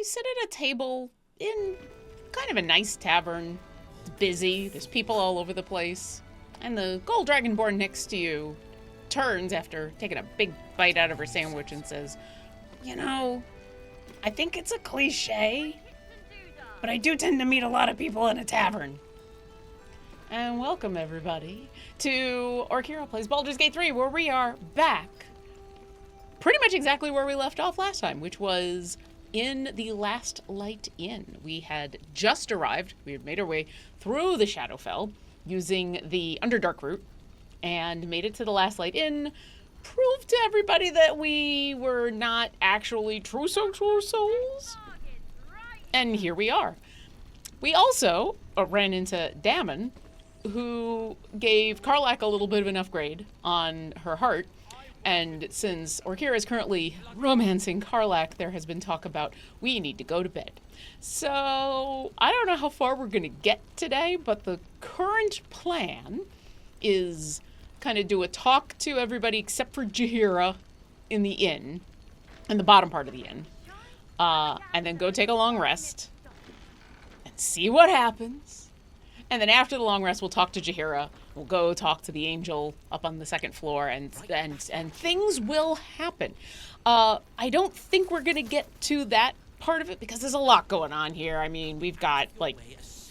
sit at a table in kind of a nice tavern. It's busy, there's people all over the place. And the gold dragonborn next to you turns after taking a big bite out of her sandwich and says, you know, I think it's a cliche, but I do tend to meet a lot of people in a tavern. And welcome, everybody, to Orkira Plays Baldur's Gate 3, where we are back pretty much exactly where we left off last time, which was in the Last Light Inn. We had just arrived. We had made our way through the Shadowfell using the Underdark route and made it to the Last Light Inn, proved to everybody that we were not actually true souls, and here we are. We also ran into Damon, who gave Karlach a little bit of an upgrade on her heart. And since Orkira is currently romancing Karlach, there has been talk about we need to go to bed. So I don't know how far we're going to get today, but the current plan is kind of do a talk to everybody except for Jaheira in the inn, in the bottom part of the inn, and then go take a long rest and see what happens. And then after the long rest, we'll talk to Jaheira. We'll go talk to the angel up on the second floor, and things will happen. I don't think we're going to get to that part of it because there's a lot going on here. I mean, we've got, like,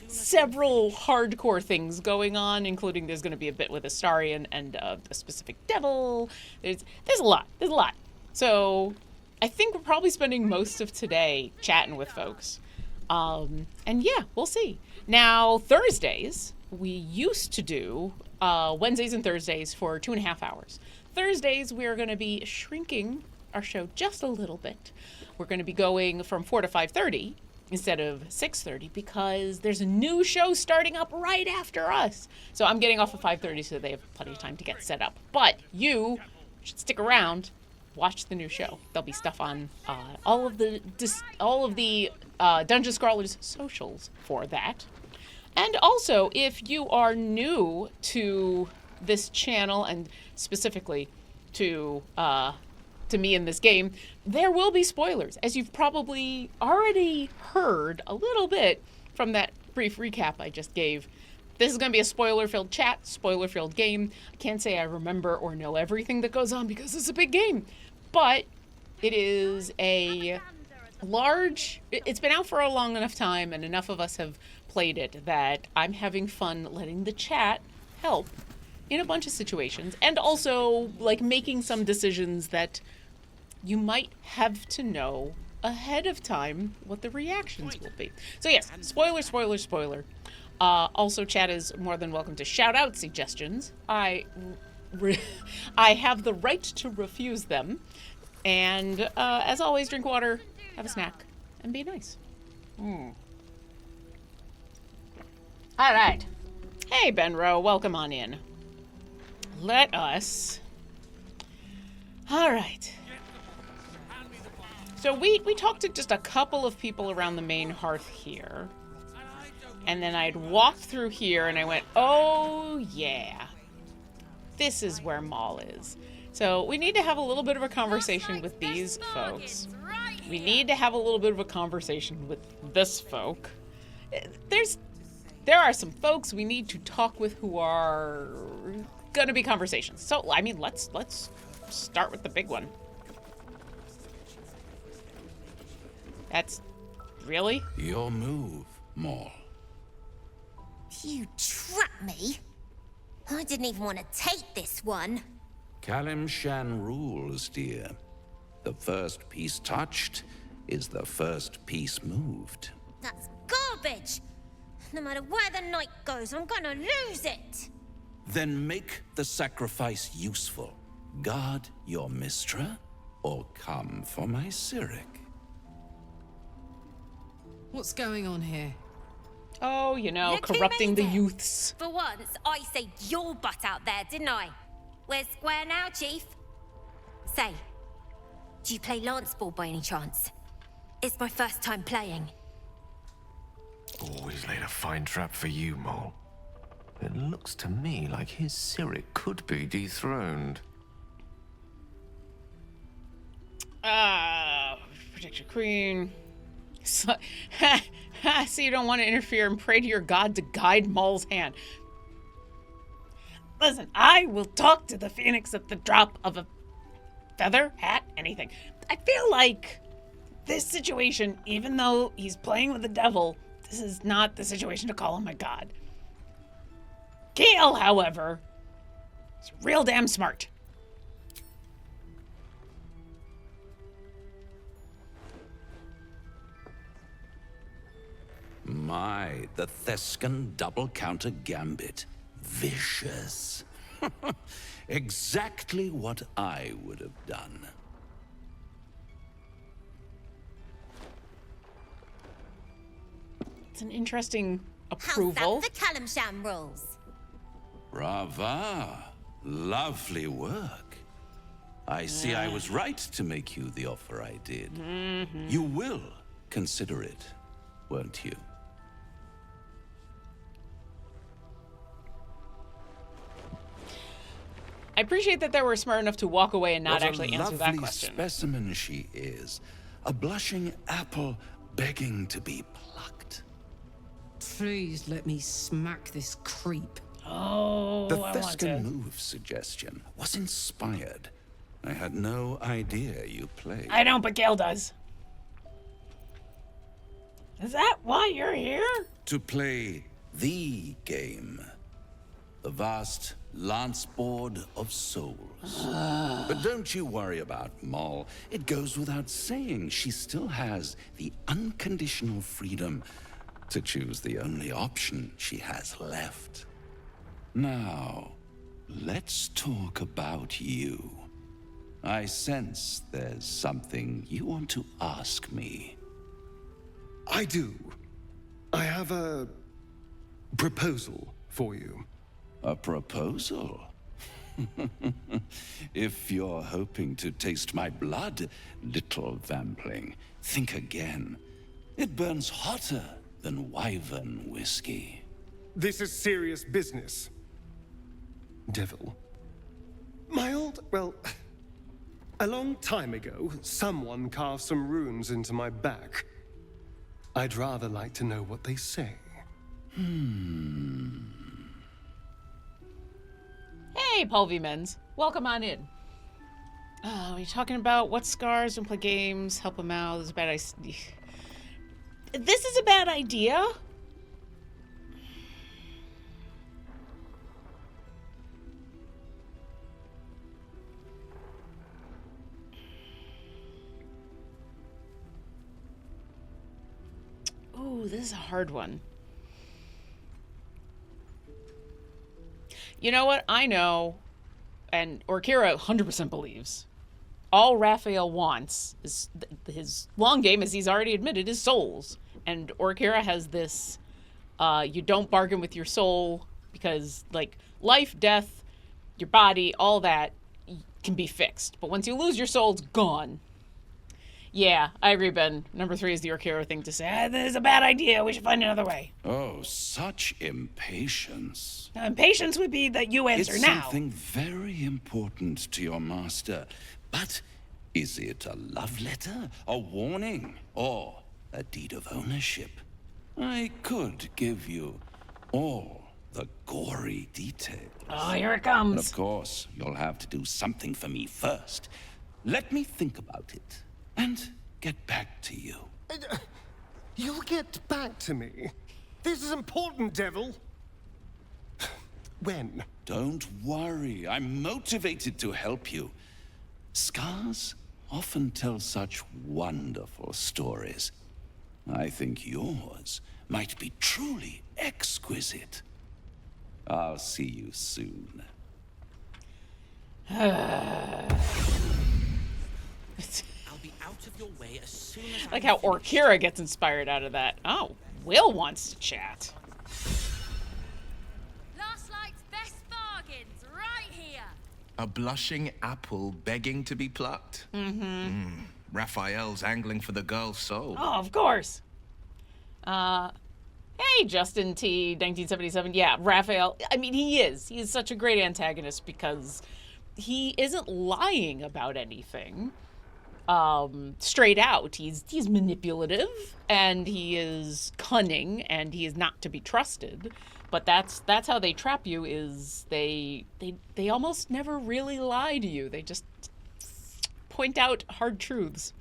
several hardcore things going on, including there's going to be a bit with Astarion and a specific devil. There's a lot. There's a lot. So I think we're probably spending most of today chatting with folks. And yeah, we'll see. Now, Thursdays, we used to do Wednesdays and Thursdays for 2.5 hours. Thursdays, we're going to be shrinking our show just a little bit. We're going to be going from 4 to 5:30 instead of 6:30 because there's a new show starting up right after us. So I'm getting off at 5:30 so they have plenty of time to get set up. But you should stick around. Watch the new show. There'll be stuff on all of the Dungeon Scrawlers socials for that. And also, if you are new to this channel and specifically to me in this game, there will be spoilers, as you've probably already heard a little bit from that brief recap I just gave. This is going to be a spoiler-filled chat, spoiler-filled game. I can't say I remember or know everything that goes on because it's a big game. But it is a large... It's been out for a long enough time and enough of us have played it that I'm having fun letting the chat help in a bunch of situations. And also, like, making some decisions that you might have to know ahead of time what the reactions will be. So yes, spoiler, spoiler, spoiler. Also, chat is more than welcome to shout out suggestions. I have the right to refuse them. And as always, drink water, have a snack, and be nice. All right. Hey, Benro, welcome on in. Let us... All right. So we talked to just a couple of people around the main hearth here. And then I'd walked through here and I went, oh yeah, this is where Maul is. So we need to have a little bit of a conversation with these folks. We need to have a little bit of a conversation with this folk. There are some folks we need to talk with who are going to be conversations. So, I mean, let's start with the big one. That's... really? Your move, Maul. You trapped me? I didn't even want to take this one. Kalimshan rules, dear. The first piece touched is the first piece moved. That's garbage! No matter where the night goes, I'm gonna lose it! Then make the sacrifice useful. Guard your Mistra, or come for my Cyric. What's going on here? Oh, you know, Look who corrupting made the it. youths. For once, I saved your butt out there, didn't I? We're square now, Chief. Say, do you play lance ball by any chance? It's my first time playing. Always laid a fine trap for you, Mole. It looks to me like his Cyric could be dethroned. Protect your queen. So, so you don't want to interfere and pray to your god to guide Maul's hand. Listen, I will talk to the Phoenix at the drop of a feather, hat, anything. I feel like this situation, even though he's playing with the devil, this is not the situation to call him a god. Gale, however, is real damn smart. My, the Thescan double counter gambit. Vicious. Exactly what I would have done. It's an interesting How's approval. that for Calamsham rules? Brava. Lovely work. I see I was right to make you the offer I did. You will consider it, won't you? I appreciate that they were smart enough to walk away and not What actually a answer that lovely question. specimen she is. A blushing apple begging to be plucked. Please let me smack this creep. Oh, The I want Thescan to. move suggestion was inspired. I had no idea you played. I don't, but Gale does. Is that why you're here? To play the game. The vast lance board of souls. But don't you worry about Moll. It goes without saying she still has the unconditional freedom to choose the only option she has left. Now, let's talk about you. I sense there's something you want to ask me. I do. I have a proposal for you. A proposal? If you're hoping to taste my blood, little vampling, think again. It burns hotter than wyvern whiskey. This is serious business. Devil. A long time ago, someone carved some runes into my back. I'd rather like to know what they say. Hey, Pulvymens. Welcome on in. We're talking about what scars don't play games, help them out. This is a bad idea. This is a bad idea. Ooh, this is a hard one. You know what? I know, and Orkira 100% believes, all Raphael wants is his long game, as he's already admitted, is souls. And Orkira has this, you don't bargain with your soul because, like, life, death, your body, all that can be fixed. But once you lose your soul, it's gone. Yeah, I agree, Ben. Number 3 is the Orkira thing to say. This is a bad idea. We should find another way. Oh, such impatience. Now, impatience would be that you answer It's now. something very important to your master. But is it a love letter, a warning, or a deed of ownership? I could give you all the gory details. Oh, here it But comes. of course, you'll have to do something for me first. Let me think about it and get back to you. You'll get back to me. This is important, Devil. When? Don't worry, I'm motivated to help you. Scars often tell such wonderful stories. I think yours might be truly exquisite. I'll see you soon. I'll be out of your way as soon as Like I'm how finished. Orkira gets inspired out of that. Oh, Will wants to chat. Last night's best bargains, right here. A blushing apple begging to be plucked? Raphael's angling for the girl's soul. Oh, of course. Hey, Justin T, 1977. Yeah, Raphael. I mean, he is. He is such a great antagonist because he isn't lying about anything. straight out. He's manipulative, and he is cunning, and he is not to be trusted. But that's how they trap you. Is they almost never really lie to you. They just point out hard truths.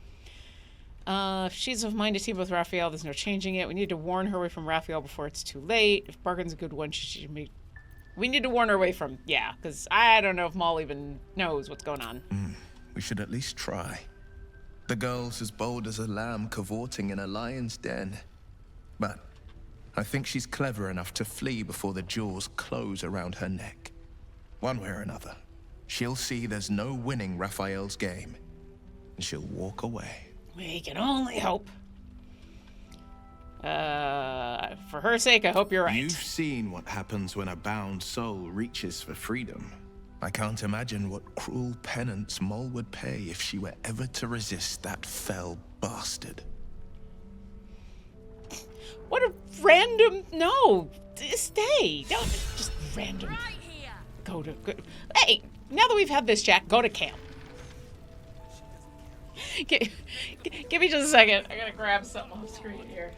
If she's of mind to team with Raphael, there's no changing it. We need to warn her away from Raphael before it's too late. If Bargain's a good one, she should make. We need to warn her away from, yeah, because I don't know if Maul even knows what's going on. We should at least try. The girl's as bold as a lamb cavorting in a lion's den. But I think she's clever enough to flee before the jaws close around her neck. One way or another, she'll see there's no winning Raphael's game, and she'll walk away. We can only hope. For her sake, I hope you're right. You've seen what happens when a bound soul reaches for freedom. I can't imagine what cruel penance Mol would pay if she were ever to resist that fell bastard. What a random... No, stay. Don't just random. Right here. Go. Hey, now that we've had this chat, go to camp. Give me just a second. I gotta grab something off screen here.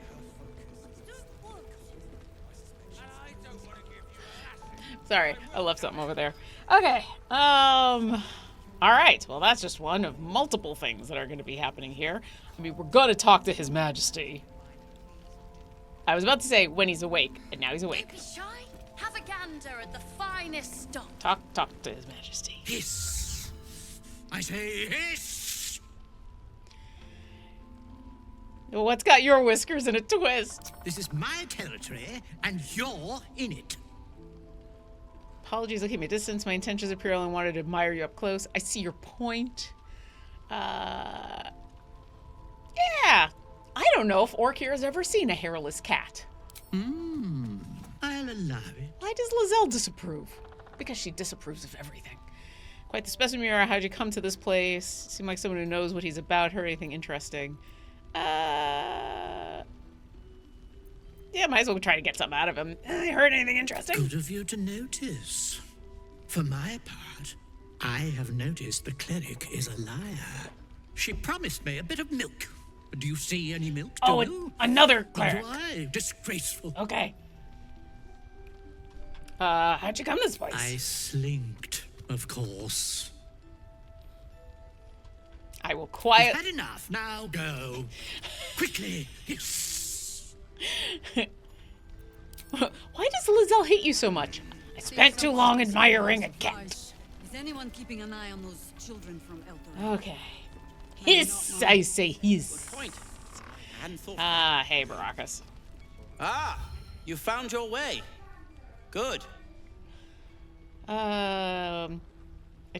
Sorry, I left something over there. Okay. All right. Well, that's just one of multiple things that are going to be happening here. I mean, we're going to talk to His Majesty. I was about to say when he's awake, and now he's awake. Don't be shy. Have a gander at the finest stock. Talk to His Majesty. Hiss! I say hiss! What's got your whiskers in a twist? This is my territory, and you're in it. Apologies, I'll keep my distance. My intentions are pure and wanted to admire you up close. I see your point. Yeah. I don't know if Orkira's ever seen a hairless cat. I'll allow it. Why does Lizelle disapprove? Because she disapproves of everything. Quite the specimen you are. How'd you come to this place? Seem like someone who knows what he's about. Heard anything interesting? Yeah, might as well try to get something out of him. Heard anything interesting? Good of you to notice. For my part, I have noticed the cleric is a liar. She promised me a bit of milk. Do you see any milk? Oh, you? another cleric. Why? Disgraceful. Okay. How'd you come this place? I slinked, of course. I will quiet. You've had enough. Now go. Quickly. Yes. Why does Lizelle hate you so much? I spent too long admiring a cat. Is anyone keeping an eye on those children from Eldor? Okay. Hiss, I say hiss. Good point. I hadn't thought. Hey, Baracus. You found your way. Good. I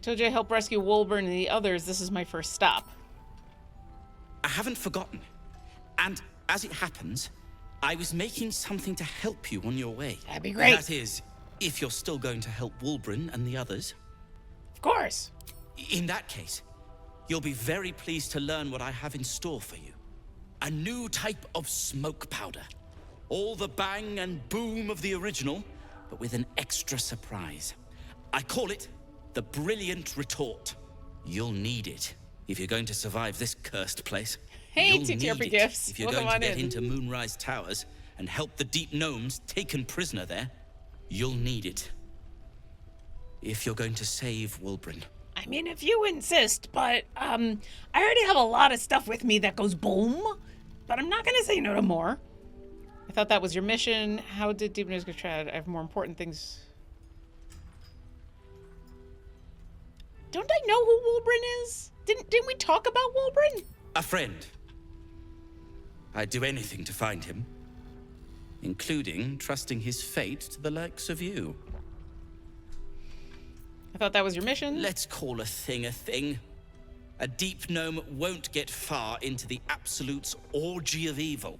told you I helped rescue Wolburn and the others. This is my first stop. I haven't forgotten. And as it happens, I was making something to help you on your way. That'd be great. That is, if you're still going to help Wolburn and the others. Of course. In that case, you'll be very pleased to learn what I have in store for you. A new type of smoke powder. All the bang and boom of the original, but with an extra surprise. I call it the Brilliant Retort. You'll need it if you're going to survive this cursed place. Hey, You'll TTRP need it gifts. if you're Welcome going to on get in. into Moonrise Towers and help the deep gnomes taken prisoner there. You'll need it if you're going to save Wolburn. I mean, if you insist, but, I already have a lot of stuff with me that goes boom, but I'm not gonna say no to more. I thought that was your mission. How did Deep News get tried? I have more important things. Don't I know who Wolburn is? Didn't we talk about Wolburn? A friend. I'd do anything to find him, including trusting his fate to the likes of you. I thought that was your mission. Let's call a thing a thing. A deep gnome won't get far into the Absolute's orgy of evil.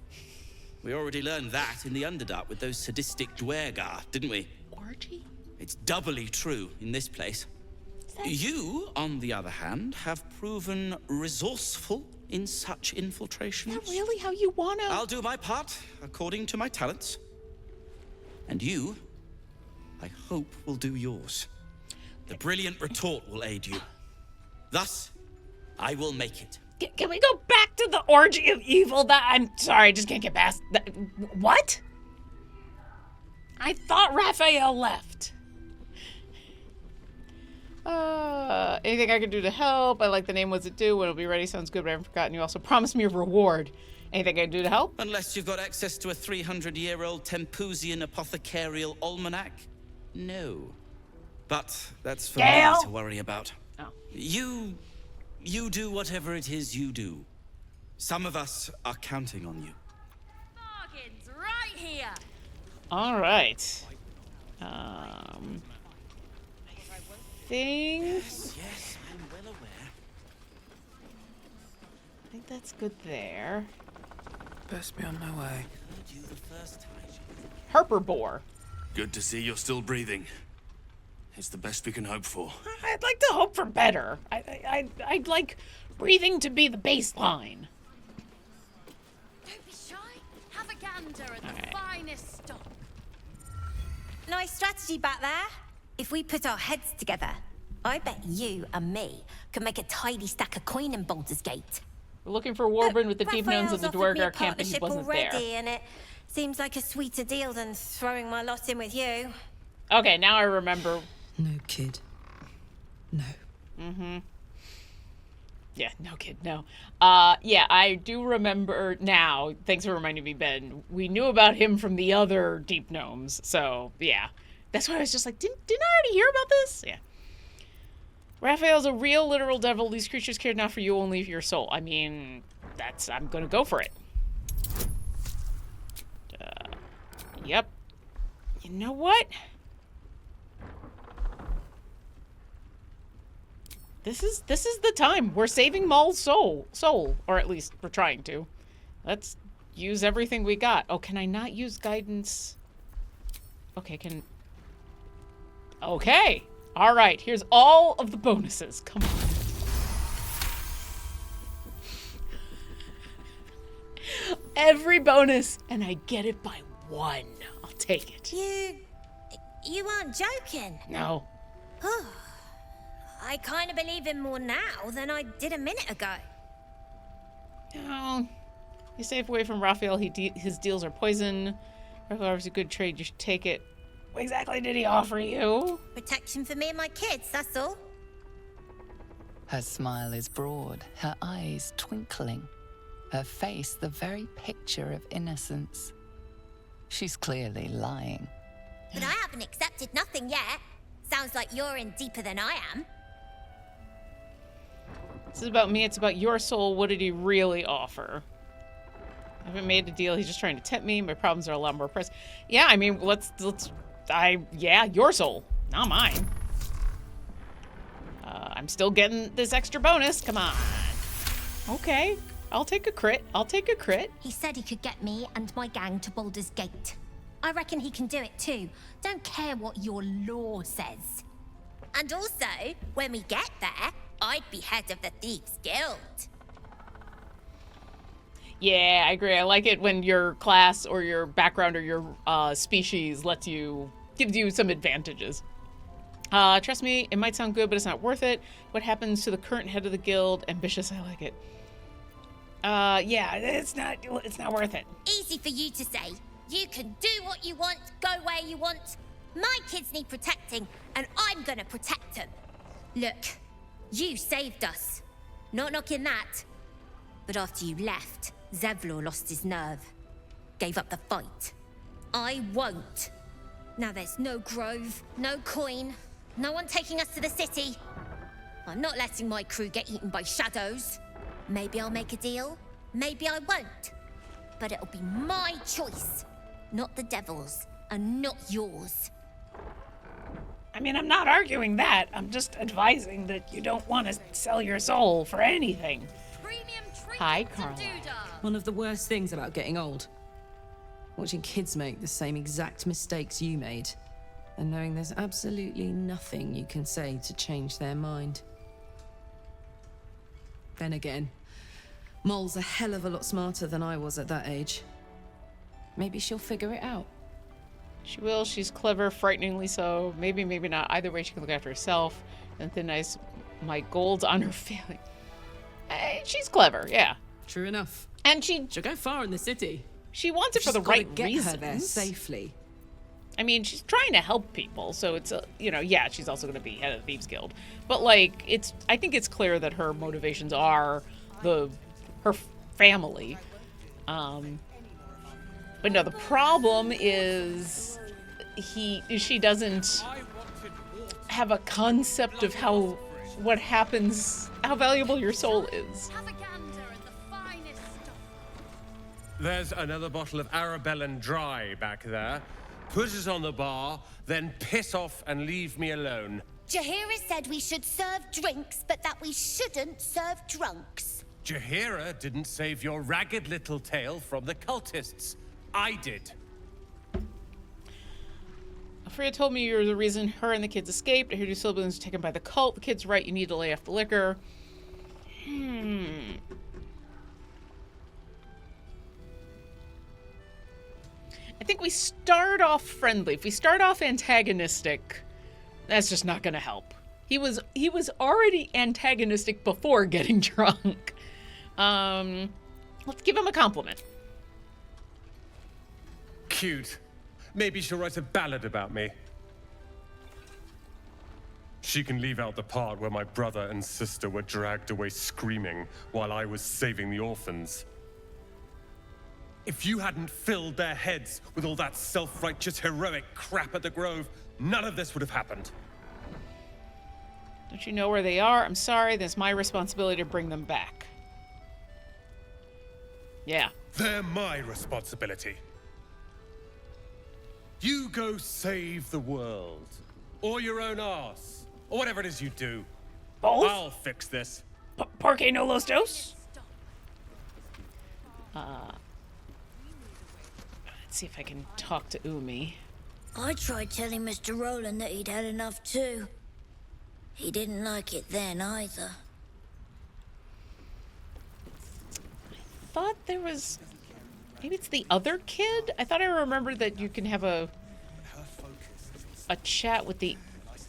We already learned that in the Underdark with those sadistic Dwergar, didn't we? Orgy? It's doubly true in this place. You, on the other hand, have proven resourceful in such infiltrations. Is that really how you wanna? I'll do my part according to my talents. And you, I hope, will do yours. The Brilliant Retort will aid you. Thus, I will make it Can we go back to the orgy of evil? That I'm sorry, I just can't get past that. What? I thought Raphael left. Anything I can do to help? I like the name. What's it do? When it'll be ready? Sounds good, but I haven't forgotten. You also promised me a reward. Anything I can do to help? Unless you've got access to a 300-year-old Tempusian apothecarial almanac? No. But that's for me to worry about. Oh. You do whatever it is you do. Some of us are counting on you. Bargains right here. All right. Yes, I'm well aware. I think that's good there. Best be on my way. Heard you the first time. Harper Boar. Good to see you're still breathing. It's the best we can hope for. I'd like to hope for better. I'd like breathing to be the baseline. Don't be shy. Have a gander at the right. finest stock. Nice strategy back there. If we put our heads together, I bet you and me could make a tidy stack of coin in Baldur's Gate. We're looking for Warband with the deep gnomes of the Raphael's offered me a Dwergar camp, and he partnership wasn't already, there. and it seems like a sweeter deal than throwing my lot in with you. Okay, now I remember. No, kid. No. Yeah, no kid, no. Yeah, I do remember now. Thanks for reminding me, Ben. We knew about him from the other deep gnomes, so yeah. That's why I was just like, didn't I already hear about this? Yeah. Raphael's a real, literal devil. These creatures care not for you, only for your soul. I mean, I'm gonna go for it. Yep. You know what? This is the time. We're saving Maul's soul, or at least we're trying to. Let's use everything we got. Oh, can I not use guidance? Okay, Okay. All right, here's all of the bonuses. Come on. Every bonus, and I get it by 1. I'll take it. You aren't joking. No. I kind of believe him more now than I did a minute ago. No. You stay away from Raphael. His deals are poison. Raphael offers a good trade. You should take it. What exactly did he offer you? Protection for me and my kids, that's all. Her smile is broad, her eyes twinkling, her face the very picture of innocence. She's clearly lying. But I haven't accepted nothing yet. Sounds like you're in deeper than I am. This is about me. It's about your soul. What did he really offer? I haven't made a deal. He's just trying to tempt me. My problems are a lot more pressing. Yeah, I mean, yeah, your soul, not mine. I'm still getting this extra bonus. Come on. Okay, I'll take a crit. He said he could get me and my gang to Baldur's Gate. I reckon he can do it too. Don't care what your law says. And also, when we get there, I'd be head of the Thieves' Guild. Yeah, I agree. I like it when your class or your background or your species gives you some advantages. Trust me, it might sound good, but it's not worth it. What happens to the current head of the guild? Ambitious, I like it. Yeah, it's not worth it. Easy for you to say. You can do what you want, go where you want. My kids need protecting, and I'm gonna protect them. Look, you saved us. Not knocking that. But after you left, Zevlor lost his nerve. Gave up the fight. I won't. Now there's no grove, no coin, no one taking us to the city. I'm not letting my crew get eaten by shadows. Maybe I'll make a deal, maybe I won't. But it'll be my choice, not the devil's, and not yours. I mean, I'm not arguing that. I'm just advising that you don't want to sell your soul for anything. Hi, Karlach. One of the worst things about getting old. Watching kids make the same exact mistakes you made. And knowing there's absolutely nothing you can say to change their mind. Then again, Mol's a hell of a lot smarter than I was at that age. Maybe she'll figure it out. She will. She's clever, frighteningly so. Maybe, maybe not. Either way, she can look after herself. And thin ice, my gold's on her failing. She's clever, yeah. True enough. And she'll go far in the city. She wants it for the right reasons. Her there safely. I mean, she's trying to help people, so it's yeah, she's also going to be head of the Thieves Guild. But like, I think it's clear that her motivations are her family. But no, the problem is she doesn't have a concept of how valuable your soul is. There's another bottle of Arabellan Dry back there. Put it on the bar, then piss off and leave me alone. Jaheira said we should serve drinks, but that we shouldn't serve drunks. Jaheira didn't save your ragged little tail from the cultists. I did. Freya told me you're the reason her and the kids escaped. I heard your siblings were taken by the cult. The kid's right, you need to lay off the liquor. I think we start off friendly. If we start off antagonistic, that's just not going to help. He was already antagonistic before getting drunk. Let's give him a compliment. Cute. Maybe she'll write a ballad about me. She can leave out the part where my brother and sister were dragged away screaming while I was saving the orphans. If you hadn't filled their heads with all that self-righteous heroic crap at the Grove, none of this would have happened. Don't you know where they are? I'm sorry, that's my responsibility to bring them back. Yeah. They're my responsibility. You go save the world. Or your own arse. Or whatever it is you do. Both? I'll fix this. Porque no los dos? Let's see if I can talk to Umi. I tried telling Mr. Roland that he'd had enough too. He didn't like it then either. I thought there was... Maybe it's the other kid? I thought I remembered that you can have a chat with the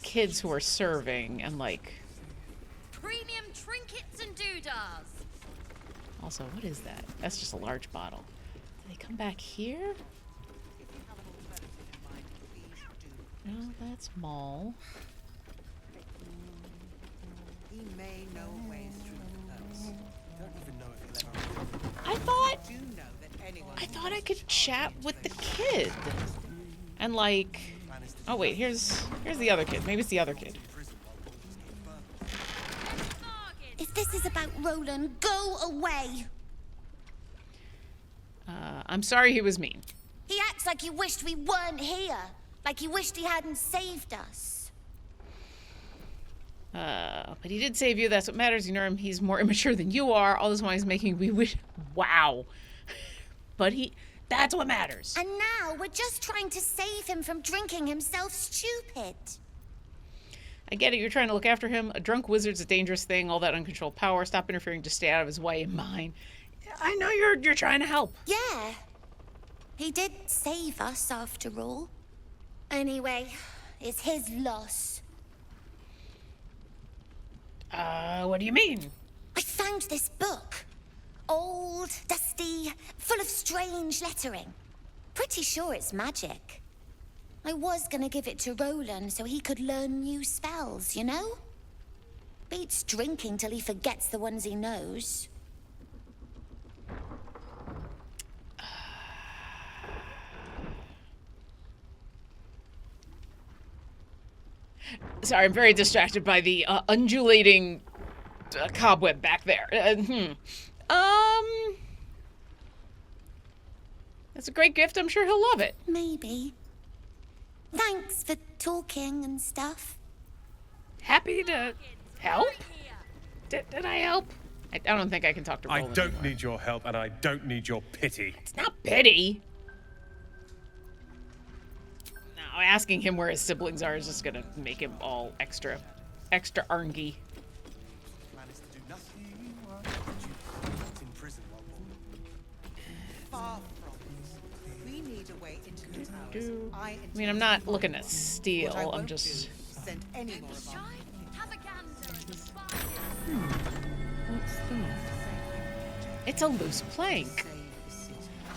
kids who are serving and like... Premium trinkets and doodahs. Also, what is that? That's just a large bottle. Do they come back here? No, that's Maul. He may know ways through the pearls. Don't even know if he'll ever... I thought I could chat with the kid. And like... Oh wait, here's the other kid. Maybe it's the other kid. If this is about Roland, go away. I'm sorry he was mean. He acts like he wished we weren't here. Like he wished he hadn't saved us. But he did save you. That's what matters. You know him. He's more immature than you are. All this while he's making we wish... Wow. But that's what matters. And now we're just trying to save him from drinking himself stupid. I get it. You're trying to look after him. A drunk wizard's a dangerous thing. All that uncontrolled power. Stop interfering. Just stay out of his way and mine. I know you're trying to help. Yeah. He did save us after all. Anyway, it's his loss. What do you mean? I found this book. Old, dusty, full of strange lettering. Pretty sure it's magic. I was gonna give it to Roland so he could learn new spells, you know? Beats drinking till he forgets the ones he knows. Sorry, I'm very distracted by the undulating cobweb back there. That's a great gift. I'm sure he'll love it. Maybe. Thanks for talking and stuff. Happy to help? Did I help? I don't think I can talk to Roland I don't anymore. need your help, and I don't need your pity. It's not pity. No, asking him where his siblings are is just gonna make him all extra arngy. I mean, I'm not looking to steal. I'm just... Send any more What's this? It's a loose plank.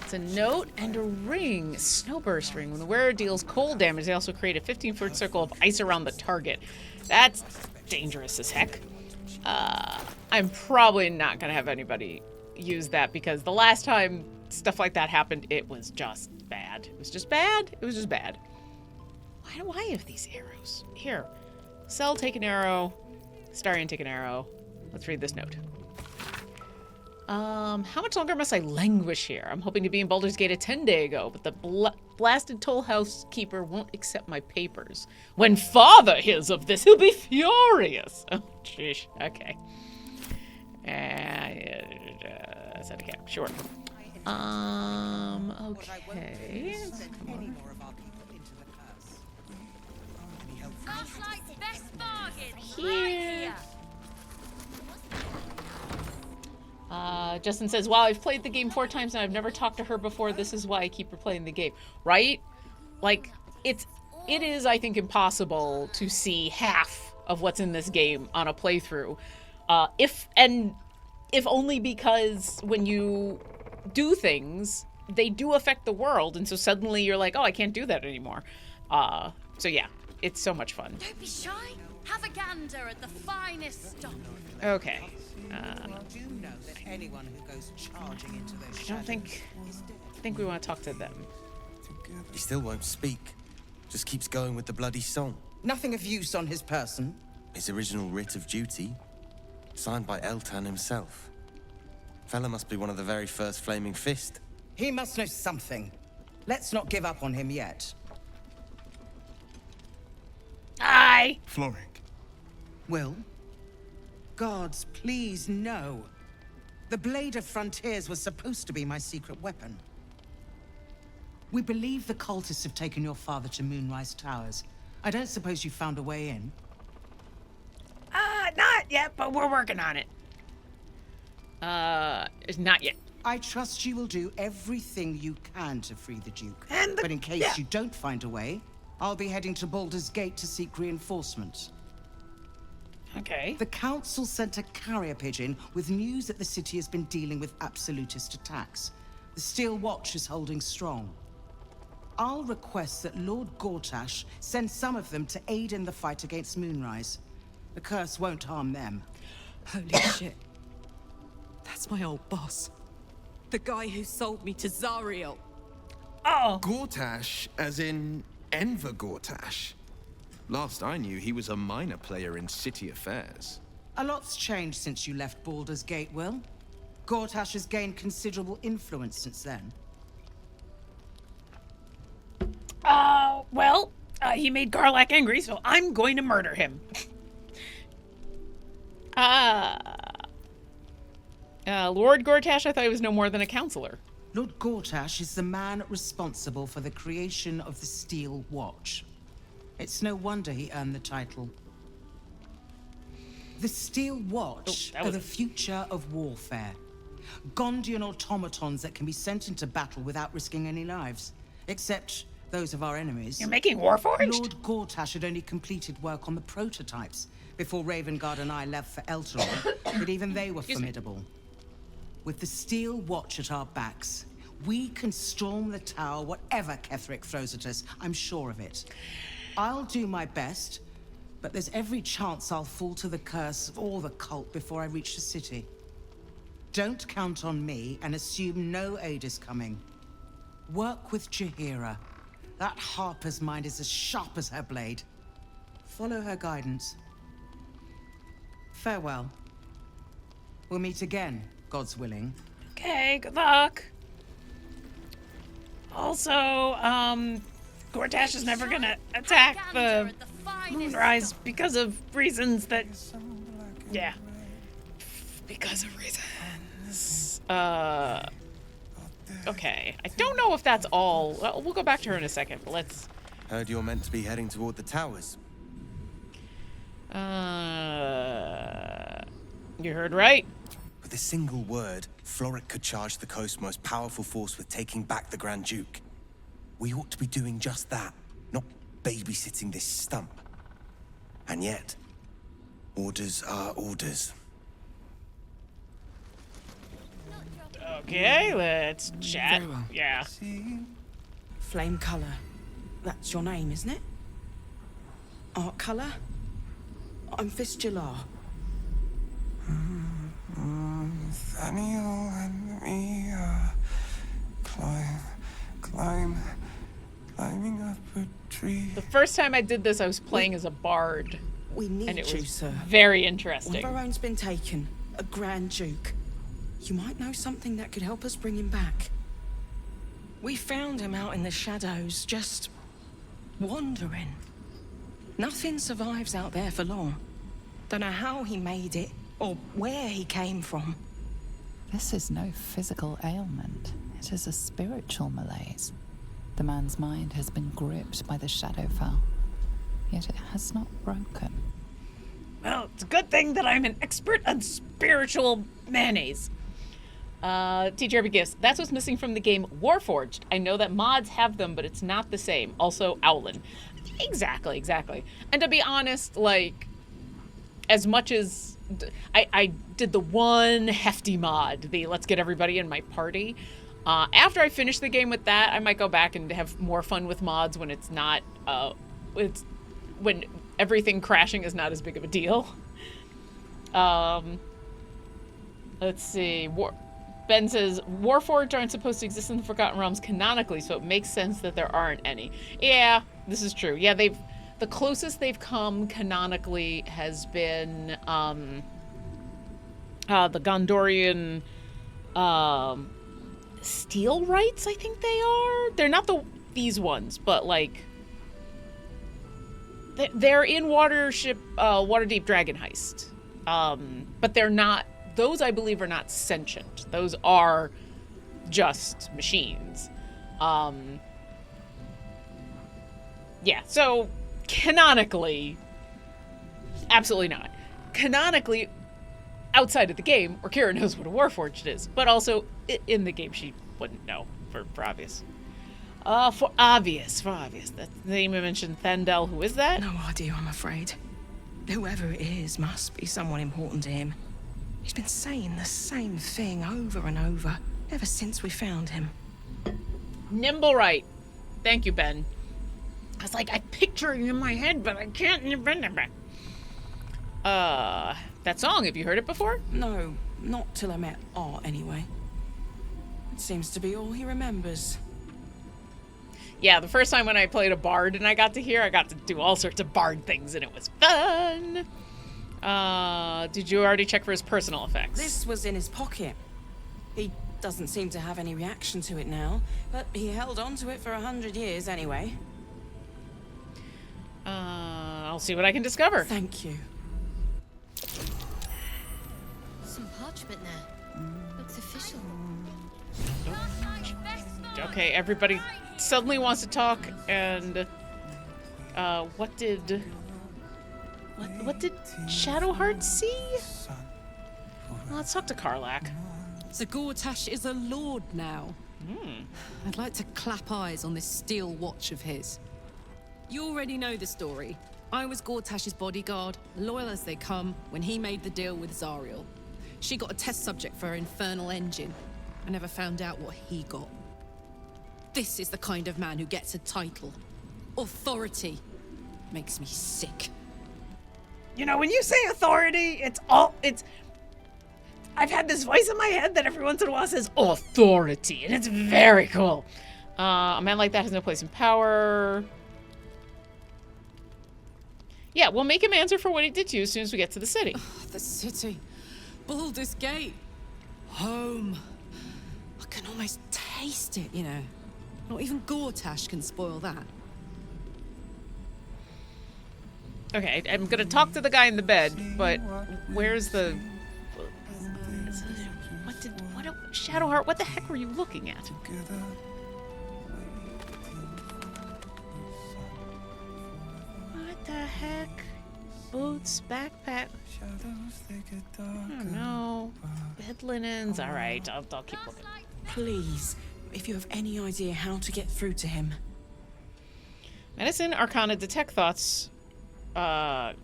It's a note and a ring. Snowburst ring. When the wearer deals cold damage, they also create a 15-foot circle of ice around the target. That's dangerous as heck. I'm probably not going to have anybody use that because the last time stuff like that happened, it was just bad. It was just bad. It was just bad. Why do I have these arrows? Here. Cell, take an arrow. Starion, take an arrow. Let's read this note. How much longer must I languish here? I'm hoping to be in Baldur's Gate a 10-day ago, but the blasted toll house keeper won't accept my papers. When father hears of this, he'll be furious. Oh, jeez. Okay. Set a cap. Sure. Okay. Here. Justin says, wow, I've played the game 4 times and I've never talked to her before. This is why I keep replaying the game. Right? Like, it is, I think, impossible to see half of what's in this game on a playthrough. If only because when you do things, they do affect the world, and so suddenly you're like, oh, I can't do that anymore. So yeah, it's so much fun. Don't be shy. Have a gander at the finest stock. Okay. I do know that anyone who goes charging into those I don't think we want to talk to them. He still won't speak. Just keeps going with the bloody song. Nothing of use on his person. His original writ of duty, signed by Eltan himself. Fella must be one of the very first Flaming Fist. He must know something. Let's not give up on him yet. Aye. Floric. Will? Gods, please, no. The Blade of Frontiers was supposed to be my secret weapon. We believe the cultists have taken your father to Moonrise Towers. I don't suppose you found a way in? Not yet, but we're working on it. Not yet. I trust you will do everything you can to free the Duke. But in case you don't find a way, I'll be heading to Baldur's Gate to seek reinforcements. Okay. The Council sent a carrier pigeon with news that the city has been dealing with absolutist attacks. The Steel Watch is holding strong. I'll request that Lord Gortash send some of them to aid in the fight against Moonrise. The curse won't harm them. Holy shit. That's my old boss. The guy who sold me to Zariel. Oh. Gortash, as in Enver Gortash. Last I knew, he was a minor player in city affairs. A lot's changed since you left Baldur's Gate, Will. Gortash has gained considerable influence since then. Well, he made Karlach angry, so I'm going to murder him. Lord Gortash, I thought he was no more than a counselor. Lord Gortash is the man responsible for the creation of the Steel Watch. It's no wonder he earned the title. The Steel Watch are the future of warfare. Gondian automatons that can be sent into battle without risking any lives. Except those of our enemies. You're making Warforged? Lord Gortash had only completed work on the prototypes before Ravengard and I left for Elturel, but even they were formidable. With the Steel Watch at our backs, we can storm the tower whatever Ketheric throws at us. I'm sure of it. I'll do my best, but there's every chance I'll fall to the curse or the cult before I reach the city. Don't count on me and assume no aid is coming. Work with Jaheira. That Harper's mind is as sharp as her blade. Follow her guidance. Farewell. We'll meet again, God's willing. Okay, good luck. Also, Gortash is never gonna attack the Moonrise because of reasons that... Yeah. Because of reasons. Okay. I don't know if that's all. Well, we'll go back to her in a second, but let's... Heard you're meant to be heading toward the towers. You heard right. With a single word, Floric could charge the coast's most powerful force with taking back the Grand Duke. We ought to be doing just that, not babysitting this stump. And yet, orders are orders. Okay, let's chat. Very well. Yeah. Flame color. That's your name, isn't it? Art color? I'm Fistula. Nathaniel and me climbing up a tree. The first time I did this, I was playing as a bard. We need and it you, was sir. very interesting. One of our own's been taken. A Grand Duke. You might know something that could help us bring him back. We found him out in the shadows, just wandering. Nothing survives out there for long. Don't know how he made it, or where he came from. This is no physical ailment. It is a spiritual malaise. The man's mind has been gripped by the Shadowfell, yet it has not broken. Well, it's a good thing that I'm an expert on spiritual mayonnaise. TJRB Gifts. That's what's missing from the game Warforged. I know that mods have them, but it's not the same. Also, Owlin. Exactly. And to be honest, like, as much as I did the one hefty mod, the let's get everybody in my party. After I finish the game with that, I might go back and have more fun with mods when it's not, when everything crashing is not as big of a deal. Let's see. Ben says, Warforged aren't supposed to exist in the Forgotten Realms canonically, so it makes sense that there aren't any. Yeah, this is true. Yeah, the closest they've come canonically has been the Gondorian Steel Rights, I think they are. They're not these ones, but like they're in Waterdeep Dragon Heist. But they're not, those I believe are not sentient. Those are just machines. Yeah, so canonically, absolutely not. Canonically, outside of the game, Orkira knows what a Warforged is, but also in the game she wouldn't know for obvious. For obvious. That's the name I mentioned. Thandel, who is that? No idea, I'm afraid. Whoever it is must be someone important to him. He's been saying the same thing over and over ever since we found him. Nimblewright. Thank you, Ben. I was like, I picture it in my head, but I can't remember. That song, have you heard it before? No, not till I met Art, anyway. It seems to be all he remembers. Yeah, the first time when I played a bard and I got to do all sorts of bard things, and it was fun. Did you already check for his personal effects? This was in his pocket. He doesn't seem to have any reaction to it now, but he held on to it for 100 years anyway. I'll see what I can discover. Thank you. Some parchment there. Looks official. Okay, everybody suddenly wants to talk, and what did Shadowheart see? Well, let's talk to Karlach. So Gortash is a lord now. I'd like to clap eyes on this steel watch of his. You already know the story. I was Gortash's bodyguard, loyal as they come, when he made the deal with Zariel. She got a test subject for her infernal engine. I never found out what he got. This is the kind of man who gets a title. Authority. Makes me sick. You know, when you say authority, I've had this voice in my head that every once in a while says authority, and it's very cool. A man like that has no place in power. Yeah, we'll make him answer for what he did to you as soon as we get to the city. The city. Baldur's Gate. Home. I can almost taste it, you know. Not even Gortash can spoil that. Okay, I'm gonna talk to the guy in the bed, but where's the... Shadowheart, what the heck were you looking at? What the heck? Boots, backpack. Oh no. Bed linens. All right, I'll keep looking. Please, if you have any idea how to get through to him. Medicine, Arcana, Detect Thoughts. I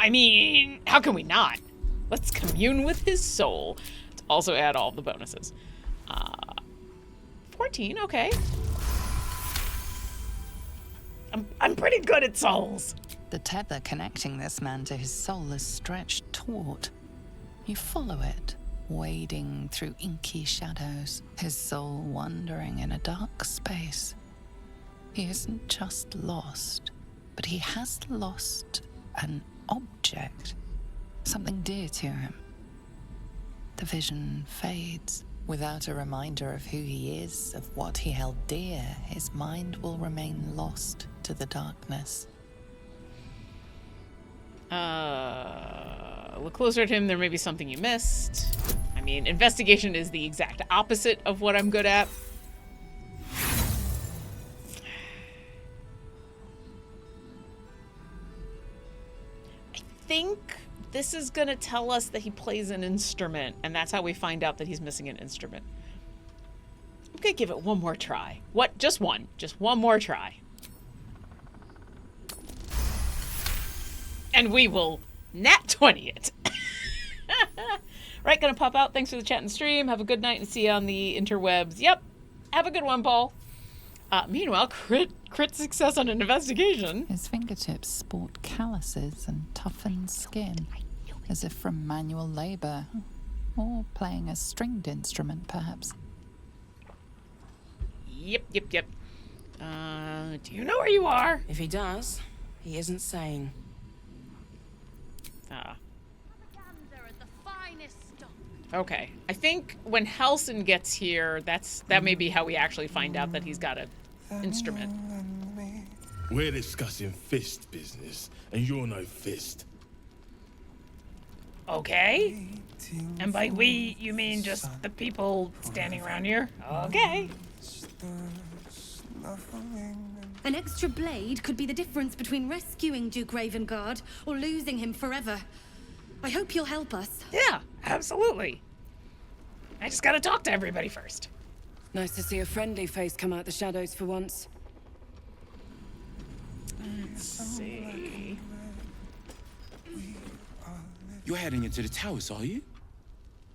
mean, how can we not? Let's commune with his soul. To also add all the bonuses. 14, okay. I'm pretty good at souls. The tether connecting this man to his soul is stretched taut. You follow it, wading through inky shadows, his soul wandering in a dark space. He isn't just lost, but he has lost an object, something dear to him. The vision fades. Without a reminder of who he is, of what he held dear, his mind will remain lost to the darkness. Look closer to him, there may be something you missed. I mean, investigation is the exact opposite of what I'm good at. I think this is gonna tell us that he plays an instrument, and that's how we find out that he's missing an instrument. I'm gonna give it one more try. What? Just one. Just one more try. And we will nat 20 it. Right, gonna pop out. Thanks for the chat and stream. Have a good night and see you on the interwebs. Yep. Have a good one, Paul. Meanwhile, crit success on an investigation. His fingertips sport calluses and toughened skin, as if from manual labor, or playing a stringed instrument, perhaps. Yep. Do you know where you are? If he does, he isn't sane. Okay. I think when Halsin gets here, that may be how we actually find out that he's got an instrument. We're discussing fist business, and you're no fist. Okay. And by we, you mean just the people standing around here? Okay. An extra blade could be the difference between rescuing Duke Ravengard or losing him forever. I hope you'll help us. Yeah, absolutely. I just gotta talk to everybody first. Nice to see a friendly face come out the shadows for once. Let's see. You're heading into the towers, are you?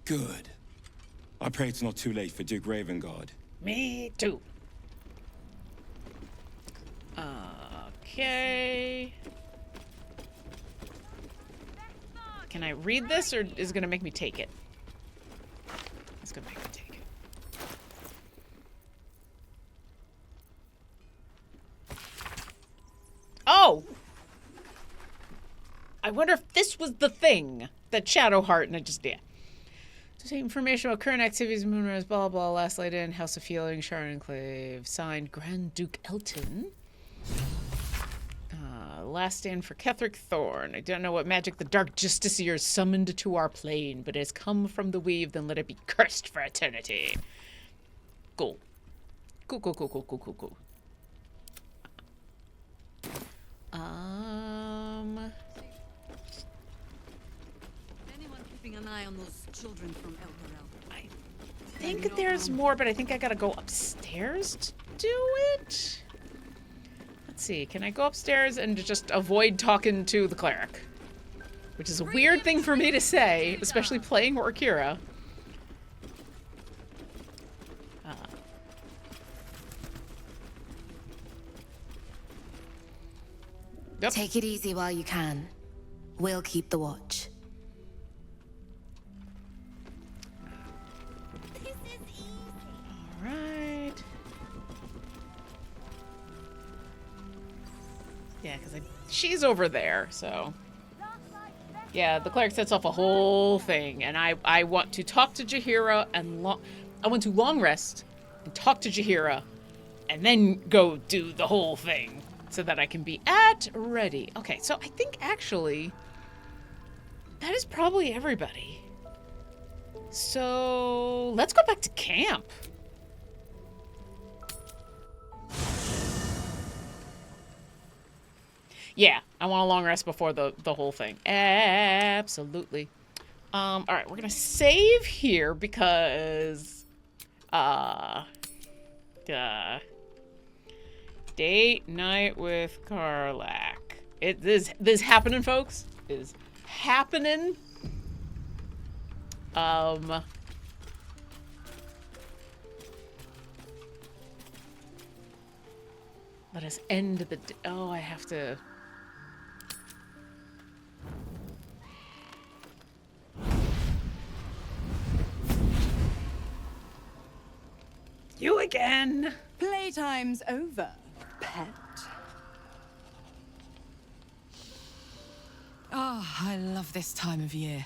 Good. I pray it's not too late for Duke Ravengard. Me too. Okay. Can I read this, or is it gonna make me take it? It's gonna make me take it. Oh! I wonder if this was the thing that Shadowheart, and I just did. To take information about current activities, Moonrise, blah, blah, last laid in, House of Feeling, Shard Enclave, signed Grand Duke Elton. Last stand for Ketheric Thorn. I don't know what magic the Dark Justiciar summoned to our plane, but it has come from the weave, then let it be cursed for eternity. Cool. Cool. Anyone keeping an eye on those children from Elderel? I think there's more, but I think I gotta go upstairs to do it. Let's see, can I go upstairs and just avoid talking to the cleric? Which is a weird thing for me to say, especially playing Orkira. Yep. Take it easy while you can. We'll keep the watch. Alright. Yeah, because she's over there, so... Yeah, the cleric sets off a whole thing, and I want to talk to Jaheira, and I want to long rest, and talk to Jaheira, and then go do the whole thing, so that I can be at ready. Okay, so I think actually, that is probably everybody. So, let's go back to camp. Yeah, I want a long rest before the whole thing. Absolutely. All right, we're gonna save here because, date night with Karlach. This is happening, folks. It is happening. Let us end the... Oh, I have to... You again! Playtime's over, pet. Oh, I love this time of year.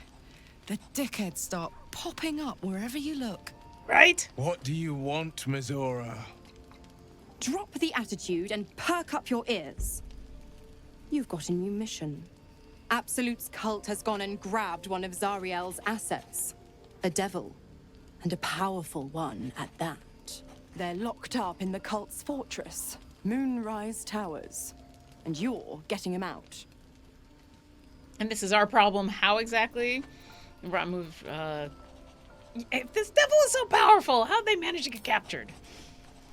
The dickheads start popping up wherever you look. Right? What do you want, Mizora? Drop the attitude and perk up your ears. You've got a new mission. Absolute's cult has gone and grabbed one of Zariel's assets. A devil. And a powerful one at that. They're locked up in the cult's fortress, Moonrise Towers. And you're getting him out. And this is our problem. How exactly? If this devil is so powerful, how'd they manage to get captured?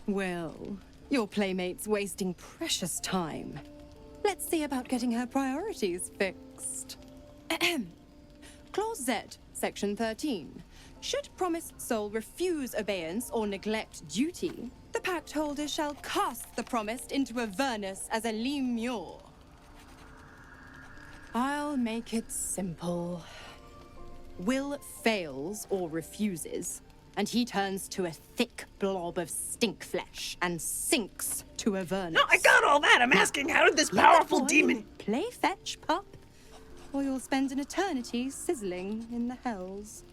Well, your playmate's wasting precious time. Let's see about getting her priorities fixed. Clause Z, Section 13. Should promised soul refuse obeyance or neglect duty, the pact holder shall cast the promised into Avernus as a lemure. I'll make it simple. Will fails or refuses, and he turns to a thick blob of stink flesh and sinks to Avernus. No, I got all that. I'm asking, how did this powerful demon... Play fetch, pup, or you'll spend an eternity sizzling in the hells.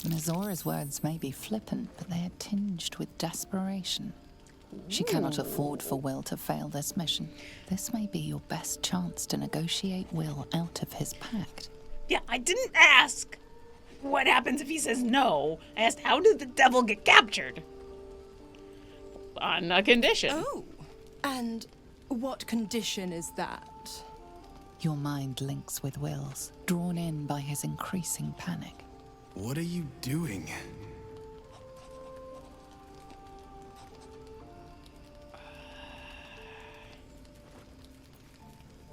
Mizora's words may be flippant, but they are tinged with desperation. She cannot afford for Will to fail this mission. This may be your best chance to negotiate Will out of his pact. Yeah, I didn't ask what happens if he says no. I asked, how did the devil get captured? On a condition. Oh, and what condition is that? Your mind links with Will's, drawn in by his increasing panic. What are you doing?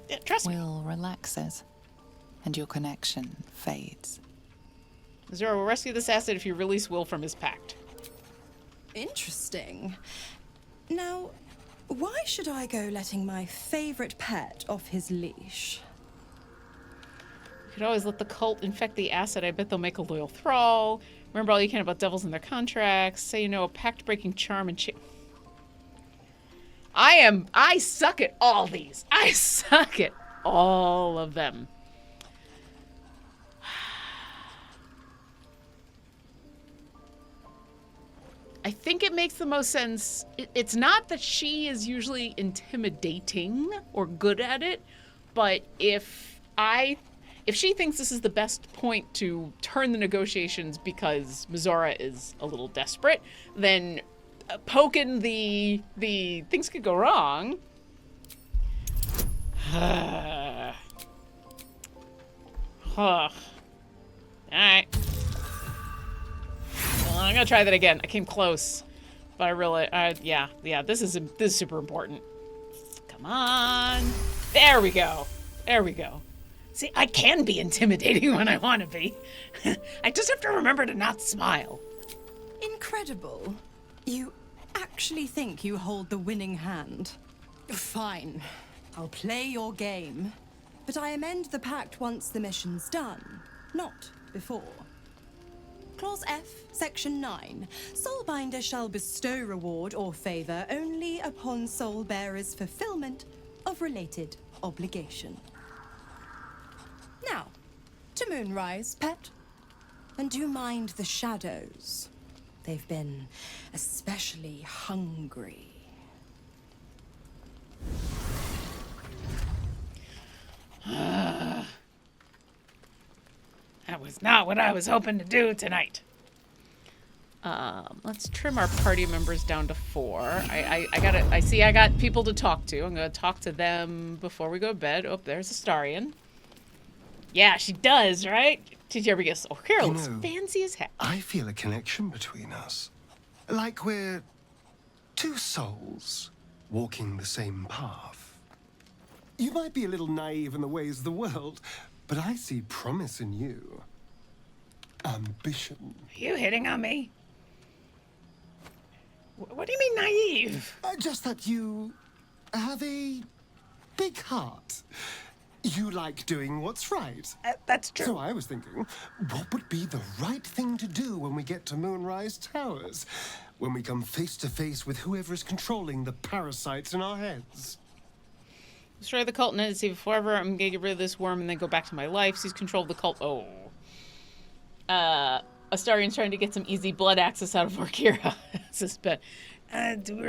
Yeah, trust me. Will relaxes, and your connection fades. Zora will rescue this asset if you release Will from his pact. Interesting. Now, why should I go letting my favorite pet off his leash? You could always let the cult infect the asset. I bet they'll make a loyal thrall. Remember all you can about devils and their contracts. Say you know a pact-breaking charm and I suck at all these. I suck at all of them. I think it makes the most sense. It's not that she is usually intimidating or good at it, but if she thinks this is the best point to turn the negotiations because Mizora is a little desperate, then poking the things could go wrong. All right. Well, I'm gonna try that again. I came close, but I really, yeah, this is super important. Come on. There we go. There we go. See, I can be intimidating when I want to be. I just have to remember to not smile. Incredible. You actually think you hold the winning hand? Fine. I'll play your game. But I amend the pact once the mission's done, not before. Clause F, Section 9. Soulbinder shall bestow reward or favor only upon soul bearer's fulfillment of related obligation. Now, to Moonrise, pet. And do mind the shadows. They've been especially hungry. That was not what I was hoping to do tonight. Let's trim our party members down to 4. I see I got people to talk to. I'm gonna talk to them before we go to bed. Oh, there's Astarion. Yeah, she does, right? Did you ever guess? Orkira looks fancy as heck. I feel a connection between us. Like we're two souls walking the same path. You might be a little naive in the ways of the world, but I see promise in you. ambition. Are you hitting on me? What do you mean naive? Just that you have a big heart. You like doing what's right. That's true. So I was thinking, what would be the right thing to do when we get to Moonrise Towers? When we come face to face with whoever is controlling the parasites in our heads? Destroy the cult and end it forever. I'm gonna get rid of this worm and then go back to my life. Seize control of the cult. Oh. Astarion's trying to get some easy blood access out of Orkira.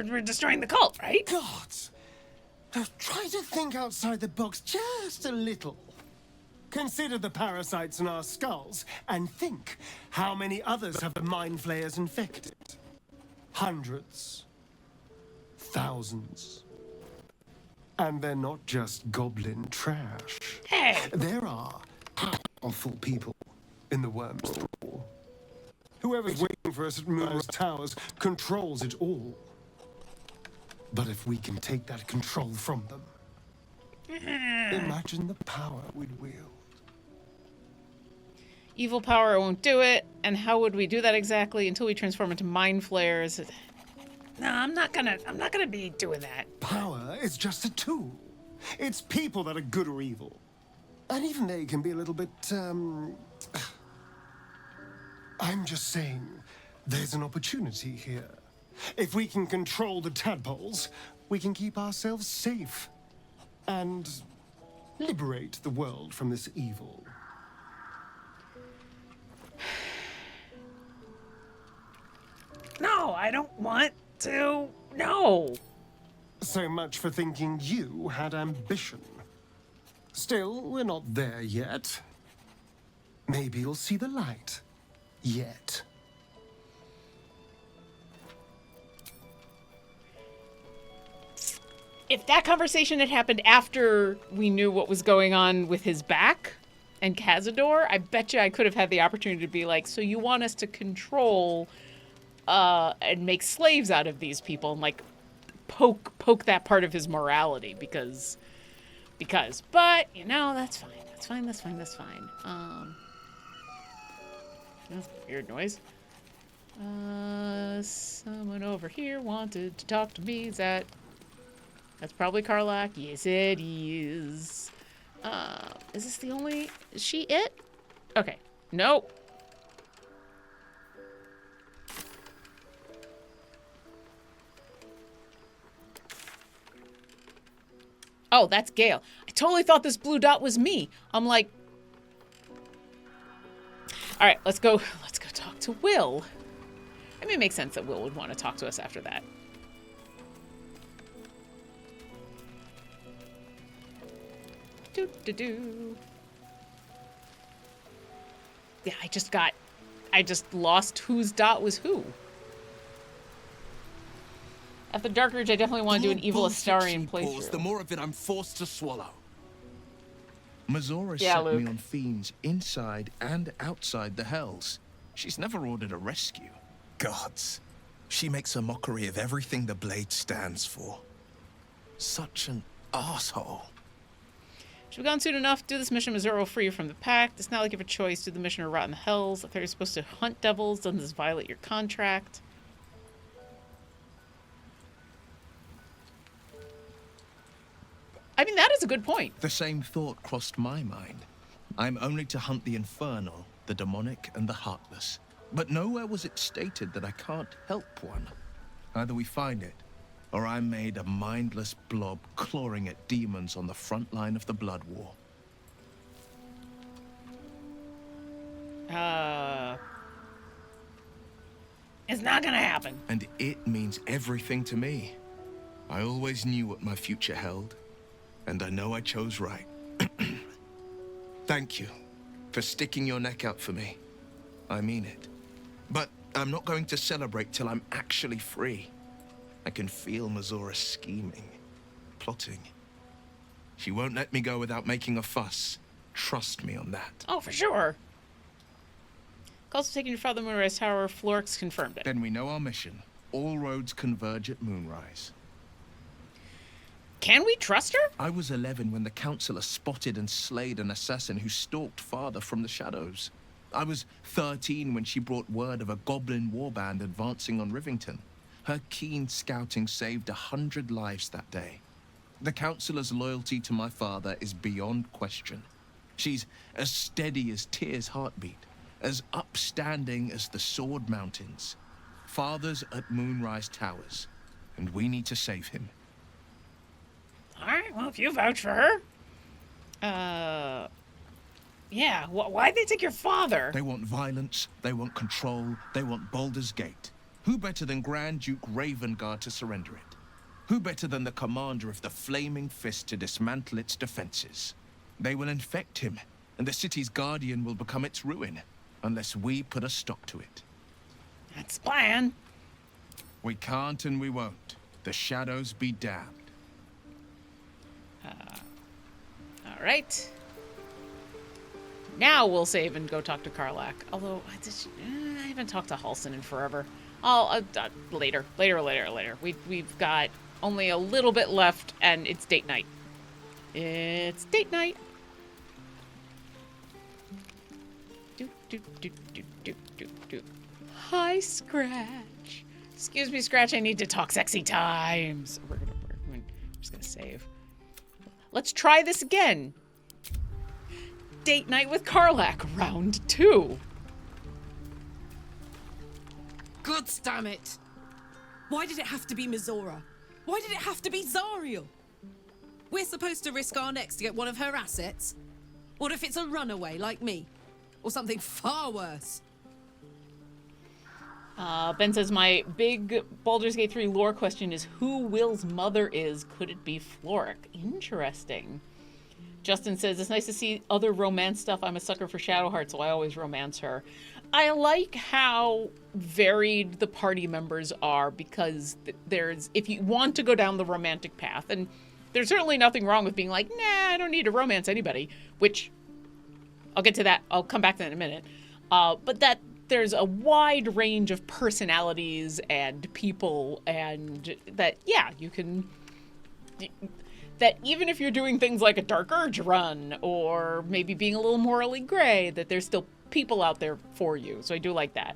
We're destroying the cult, right? God! Now try to think outside the box just a little. Consider the parasites in our skulls and think how many others have the mind flayers infected. Hundreds. Thousands. And they're not just goblin trash. Hey! There are powerful people in the worm's thrall. Whoever's waiting for us at Moonrise Towers controls it all. But if we can take that control from them, imagine the power we'd wield. Evil power won't do it. And how would we do that exactly until we transform into mind flayers? No, I'm not gonna be doing that. Power is just a tool. It's people that are good or evil. And even they can be a little bit, I'm just saying, there's an opportunity here. If we can control the tadpoles, we can keep ourselves safe. And liberate the world from this evil. No, I don't want to. No. So much for thinking you had ambition. Still, we're not there yet. Maybe you'll see the light. Yet. If that conversation had happened after we knew what was going on with his back and Cazador, I bet you I could have had the opportunity to be like, so you want us to control and make slaves out of these people and like poke that part of his morality because but you know, that's fine. That's fine. That's a weird noise. Someone over here wanted to talk to me. That's probably Karlach. Yes, it is. Is this the only... Is she it? Okay. Nope. Oh, that's Gale. I totally thought this blue dot was me. I'm like... Alright, let's go talk to Will. I mean, it makes sense that Will would want to talk to us after that. Do. Yeah, I just lost whose dot was who. After Dark Ridge, I definitely want to do an evil Astarion playthrough. The more of it I'm forced to swallow. Mazora Yeah, set Luke. me on fiends inside and outside the Hells. She's never ordered a rescue. Gods. She makes a mockery of everything the Blade stands for. Such an asshole. Should we gone soon enough? Do this mission, Mazora free you from the pact. It's not like you have a choice. Do the mission or rot in the Hells. I thought you're supposed to hunt devils. Doesn't this violate your contract? I mean, that is a good point. The same thought crossed my mind. I'm only to hunt the infernal, the demonic, and the heartless. But nowhere was it stated that I can't help one. Either we find it, or I'm made a mindless blob clawing at demons on the front line of the Blood War. It's not gonna happen. And it means everything to me. I always knew what my future held, and I know I chose right. Thank you for sticking your neck out for me. I mean it. But I'm not going to celebrate till I'm actually free. I can feel Mazora scheming, plotting. She won't let me go without making a fuss. Trust me on that. Oh, for sure. Calls for taking your father to Moonrise Tower. Florix confirmed it. Then we know our mission. All roads converge at Moonrise. Can we trust her? I was 11 when the Councillor spotted and slayed an assassin who stalked father from the shadows. I was 13 when she brought word of a goblin warband advancing on Rivington. Her keen scouting saved 100 lives that day. The Councillor's loyalty to my father is beyond question. She's as steady as Tyr's heartbeat, as upstanding as the Sword Mountains. Father's at Moonrise Towers, and we need to save him. All right, well, if you vouch for her. Yeah, why'd they take your father? They want violence, they want control, they want Baldur's Gate. Who better than Grand Duke Ravengard to surrender it? Who better than the commander of the Flaming Fist to dismantle its defenses? They will infect him, and the city's guardian will become its ruin, unless we put a stop to it. That's the plan. We can't and we won't. The shadows be damned. All right. Now we'll save and go talk to Karlach. Although, I haven't talked to Halsin in forever. Later. We've got only a little bit left, and it's date night. It's date night. Hi, Scratch. Excuse me, Scratch. I need to talk sexy times. We're just gonna save. Let's try this again. Date night with Karlach, round 2. God damn it! Why did it have to be Mizora? Why did it have to be Zariel? We're supposed to risk our necks to get one of her assets? What if it's a runaway like me? Or something far worse? Ben says, my big Baldur's Gate 3 lore question is who Will's mother is. Could it be Floric? Interesting. Justin says, it's nice to see other romance stuff. I'm a sucker for Shadowheart, so I always romance her. I like how varied the party members are, because there's, if you want to go down the romantic path, and there's certainly nothing wrong with being like, nah, I don't need to romance anybody, which I'll get to that. I'll come back to that in a minute. But that there's a wide range of personalities and people, and that, yeah, you can... that even if you're doing things like a Dark Urge run, or maybe being a little morally gray, that there's still people out there for you. So I do like that.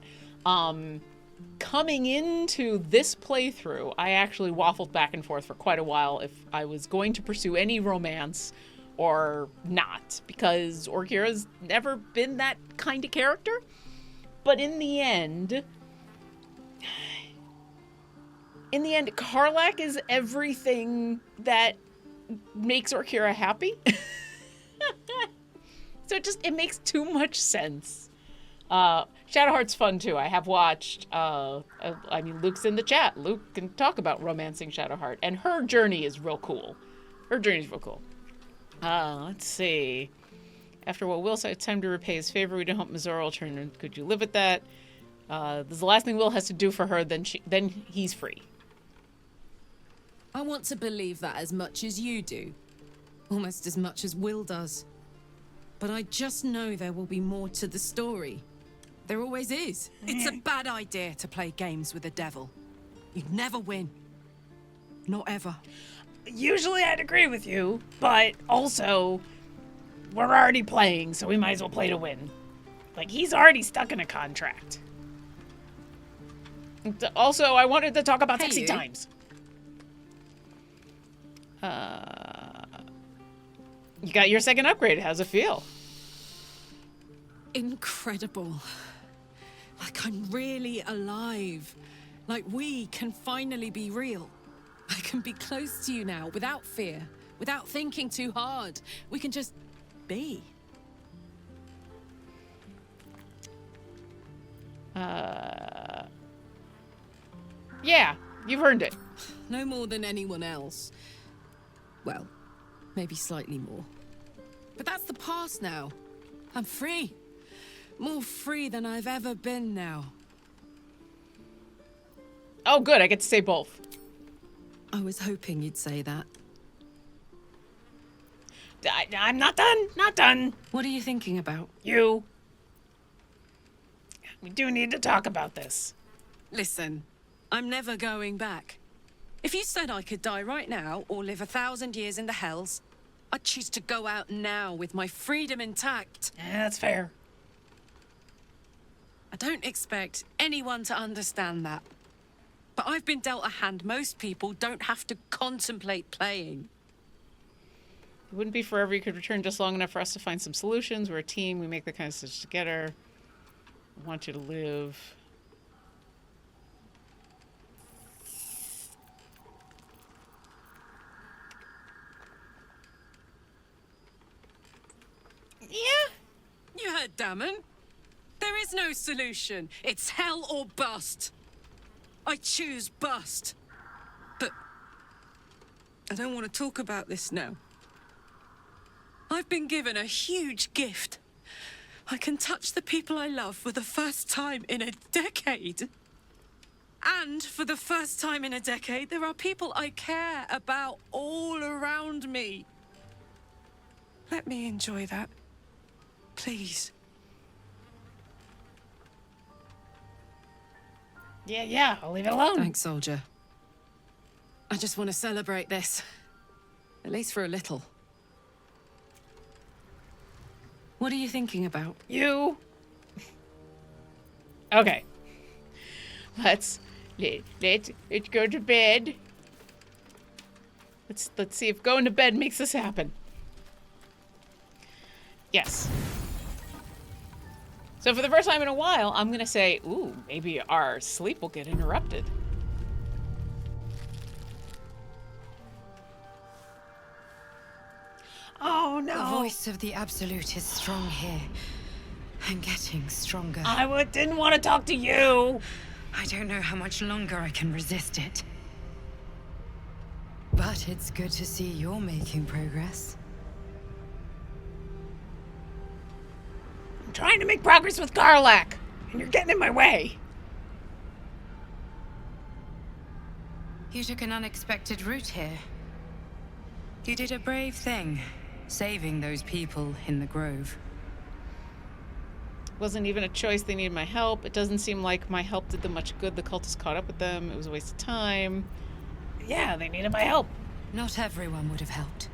Coming into this playthrough, I actually waffled back and forth for quite a while if I was going to pursue any romance or not, because Orkira's never been that kind of character. But in the end, Karlach is everything that makes Orkira happy. So it makes too much sense. Shadowheart's fun too. I have watched, I mean, Luke's in the chat. Luke can talk about romancing Shadowheart, and her journey is real cool. Let's see. After what Will said, it's time to repay his favor. We don't help Mizora will turn. Could you live with that? This is the last thing Will has to do for her, then he's free. I want to believe that as much as you do. Almost as much as Will does. But I just know there will be more to the story. There always is. It's a bad idea to play games with the devil. You'd never win. Not ever. Usually I'd agree with you, but also we're already playing, so we might as well play to win. Like, he's already stuck in a contract. Also, I wanted to talk about sexy times. You got your second upgrade. How's it feel? Incredible. Like I'm really alive. Like we can finally be real. I can be close to you now without fear, without thinking too hard. We can just be. Yeah, you've earned it. No more than anyone else. Well, maybe slightly more. But that's the past now. I'm free. More free than I've ever been now. Oh, good. I get to say both. I was hoping you'd say that. I'm not done. Not done. What are you thinking about? You. We do need to talk about this. Listen, I'm never going back. If you said I could die right now or live 1,000 years in the Hells, I'd choose to go out now with my freedom intact. Yeah, that's fair. I don't expect anyone to understand that. But I've been dealt a hand most people don't have to contemplate playing. It wouldn't be forever. You could return just long enough for us to find some solutions. We're a team. We make the kind of decisions together. I want you to live. Yeah, you heard Damon. There is no solution. It's hell or bust. I choose bust. But I don't want to talk about this now. I've been given a huge gift. I can touch the people I love for the first time in a decade. And for the first time in a decade, there are people I care about all around me. Let me enjoy that. Please. Yeah, I'll leave it alone. Thanks, soldier. I just want to celebrate this. At least for a little. What are you thinking about? You. Okay. Let's go to bed. Let's see if going to bed makes this happen. Yes. So for the first time in a while, I'm gonna say, ooh, maybe our sleep will get interrupted. Oh no! The voice of the Absolute is strong here, and getting stronger. Didn't want to talk to you! I don't know how much longer I can resist it. But it's good to see you're making progress. I'm trying to make progress with Karlach, and you're getting in my way. You took an unexpected route here. You did a brave thing, saving those people in the grove. Wasn't even a choice. They needed my help. It doesn't seem like my help did them much good. The cultists caught up with them. It was a waste of time. Yeah, they needed my help. Not everyone would have helped.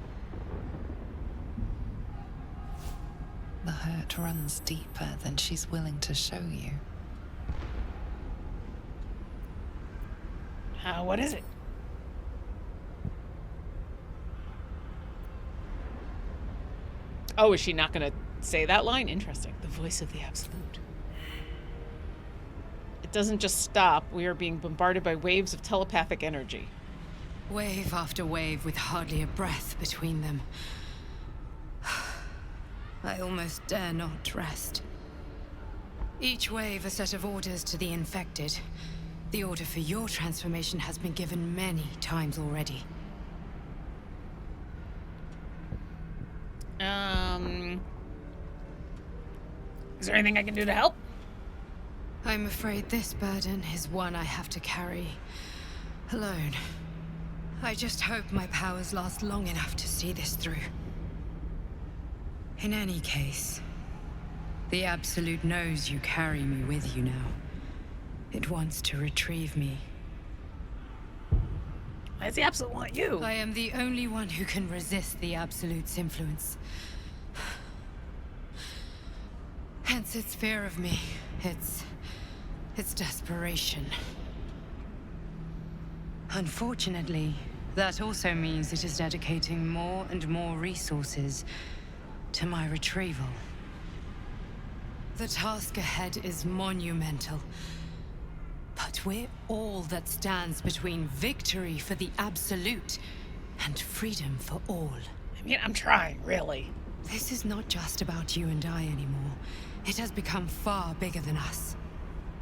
The hurt runs deeper than she's willing to show you. What is it? Oh, is she not going to say that line? Interesting. The voice of the Absolute. It doesn't just stop. We are being bombarded by waves of telepathic energy. Wave after wave with hardly a breath between them. I almost dare not rest. Each wave a set of orders to the infected. The order for your transformation has been given many times already. Is there anything I can do to help? I'm afraid this burden is one I have to carry alone. I just hope my powers last long enough to see this through. In any case, the Absolute knows you carry me with you now. It wants to retrieve me. Why does the Absolute want you? I am the only one who can resist the Absolute's influence. Hence its fear of me, its desperation. Unfortunately, that also means it is dedicating more and more resources to my retrieval. The task ahead is monumental. But we're all that stands between victory for the Absolute and freedom for all. I mean, I'm trying, really. This is not just about you and I anymore. It has become far bigger than us.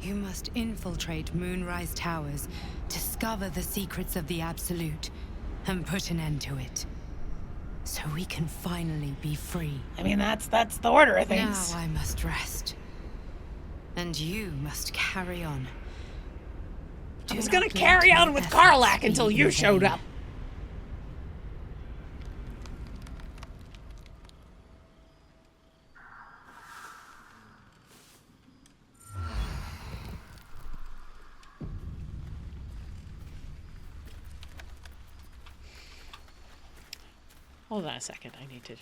You must infiltrate Moonrise Towers, discover the secrets of the Absolute, and put an end to it. So we can finally be free. I mean, that's the order of things. Now I must rest. And you must carry on. I was gonna carry on with Karlach until you showed up. Hold on a second, I need to...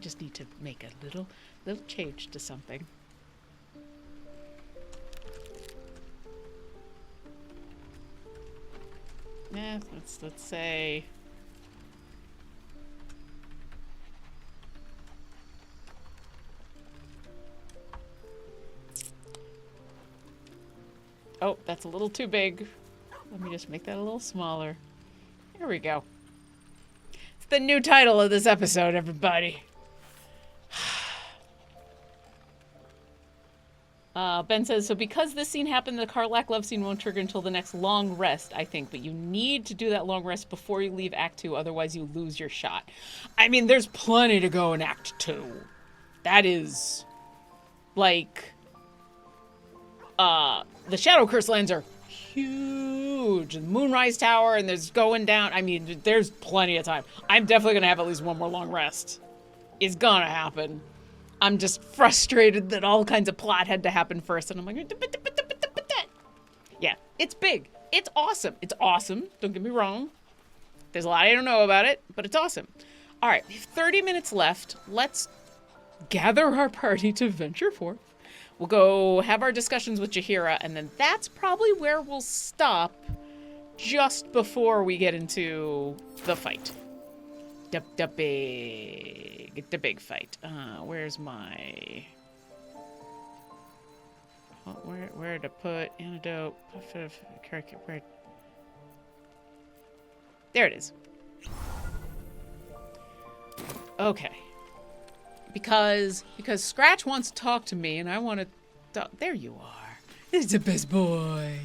just need to make a little change to something. Yeah, let's say. Oh, that's a little too big. Let me just make that a little smaller. There we go. It's the new title of this episode, everybody. Ben says, so because this scene happened, the Karlach love scene won't trigger until the next long rest, I think. But you need to do that long rest before you leave Act 2, otherwise you lose your shot. I mean, there's plenty to go in Act 2. That is, like, the Shadow Curse lands are huge. The Moonrise Tower, and there's going down. I mean, there's plenty of time. I'm definitely going to have at least one more long rest. It's gonna happen. I'm just frustrated that all kinds of plot had to happen first, and I'm like, yeah, it's big. It's awesome. It's awesome. Don't get me wrong. There's a lot I don't know about it, but it's awesome. All right, we have 30 minutes left. Let's gather our party to venture forth. We'll go have our discussions with Jaheira, and then that's probably where we'll stop just before we get into the fight. The big fight. Where's my... Oh, where to put antidote? Where... There it is. Okay. Because Scratch wants to talk to me, and I want to talk. There you are. It's the best boy.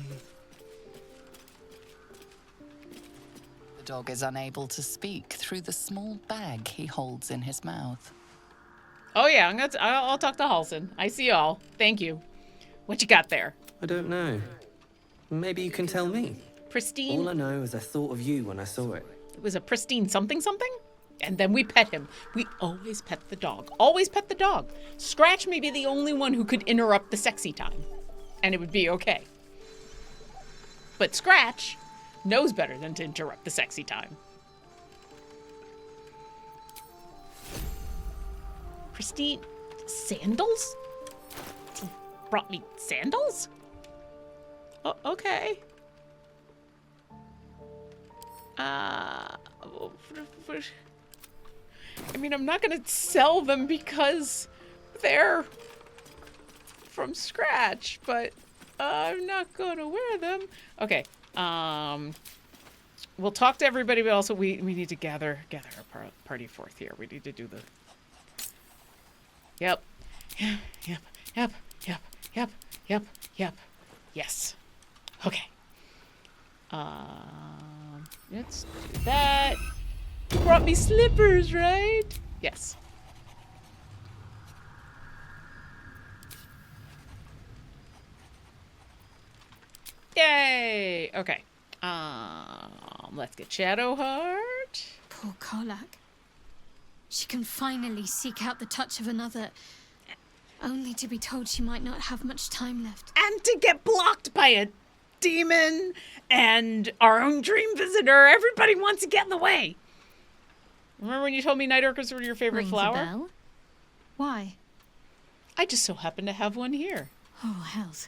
The dog is unable to speak through the small bag he holds in his mouth. Oh yeah, I'll talk to Halsin. I see y'all. Thank you. What you got there? I don't know. Maybe you can tell me. Pristine. All I know is I thought of you when I saw it. It was a pristine something. And then we pet him. We always pet the dog. Always pet the dog. Scratch may be the only one who could interrupt the sexy time. And it would be okay. But Scratch knows better than to interrupt the sexy time. Pristine sandals? He brought me sandals? Oh, okay. I mean, I'm not gonna sell them because they're from Scratch, but I'm not gonna wear them. Okay, we'll talk to everybody, but also we need to gather our party forth here. We need to do the... Yep. Yes. Okay. Let's do that. You brought me slippers, right? Yes. Yay! Okay. Let's get Shadowheart. Poor Karlach. She can finally seek out the touch of another, only to be told she might not have much time left. And to get blocked by a demon and our own dream visitor. Everybody wants to get in the way. Remember when you told me night orchids were your favorite flower? A bell? Why? I just so happen to have one here. Oh, hells.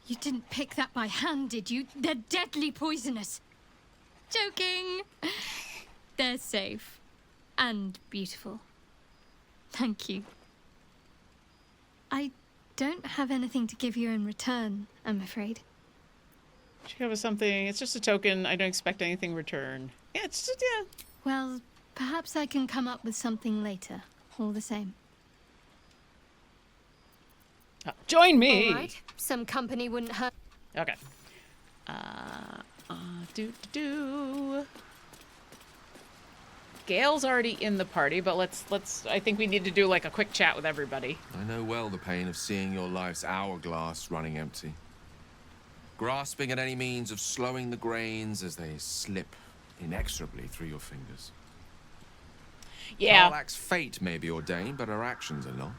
You didn't pick that by hand, did you? They're deadly poisonous. Joking. They're safe. And beautiful. Thank you. I don't have anything to give you in return, I'm afraid. Should give us something. It's just a token. I don't expect anything in return. Yeah, it's just, yeah. Well, perhaps I can come up with something later. All the same. Join me. All right. Some company wouldn't hurt. Okay. Gale's already in the party, but let's. I think we need to do like a quick chat with everybody. I know well the pain of seeing your life's hourglass running empty. Grasping at any means of slowing the grains as they slip inexorably through your fingers. Yeah. Karlach's fate may be ordained, but her actions are not.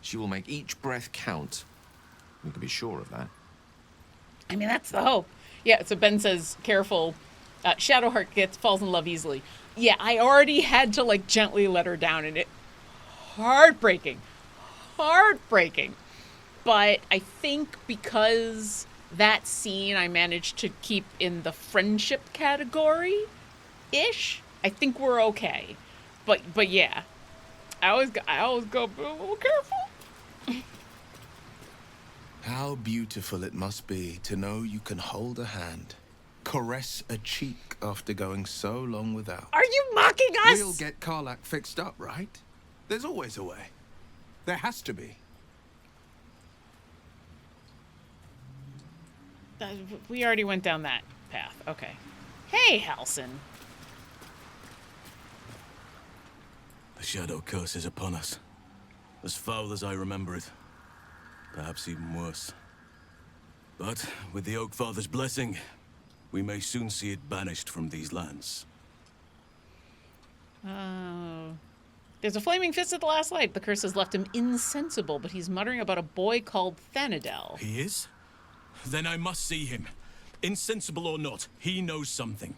She will make each breath count. We can be sure of that. I mean, that's the hope. Yeah, so Ben says, careful. Shadowheart falls in love easily. Yeah, I already had to, like, gently let her down, and it... Heartbreaking. Heartbreaking. But I think because that scene I managed to keep in the friendship category-ish, I think we're okay. But yeah. I always go be a little careful. How beautiful it must be to know you can hold a hand, caress a cheek after going so long without. Are you mocking us? We'll get Karlach fixed up, right? There's always a way. There has to be. We already went down that path. Okay. Hey, Halsin. The shadow curse is upon us. As foul as I remember it. Perhaps even worse. But with the Oak Father's blessing, we may soon see it banished from these lands. There's a flaming fist at the last light. The curse has left him insensible, but he's muttering about a boy called Thanadel. He is? Then I must see him. Insensible or not, he knows something.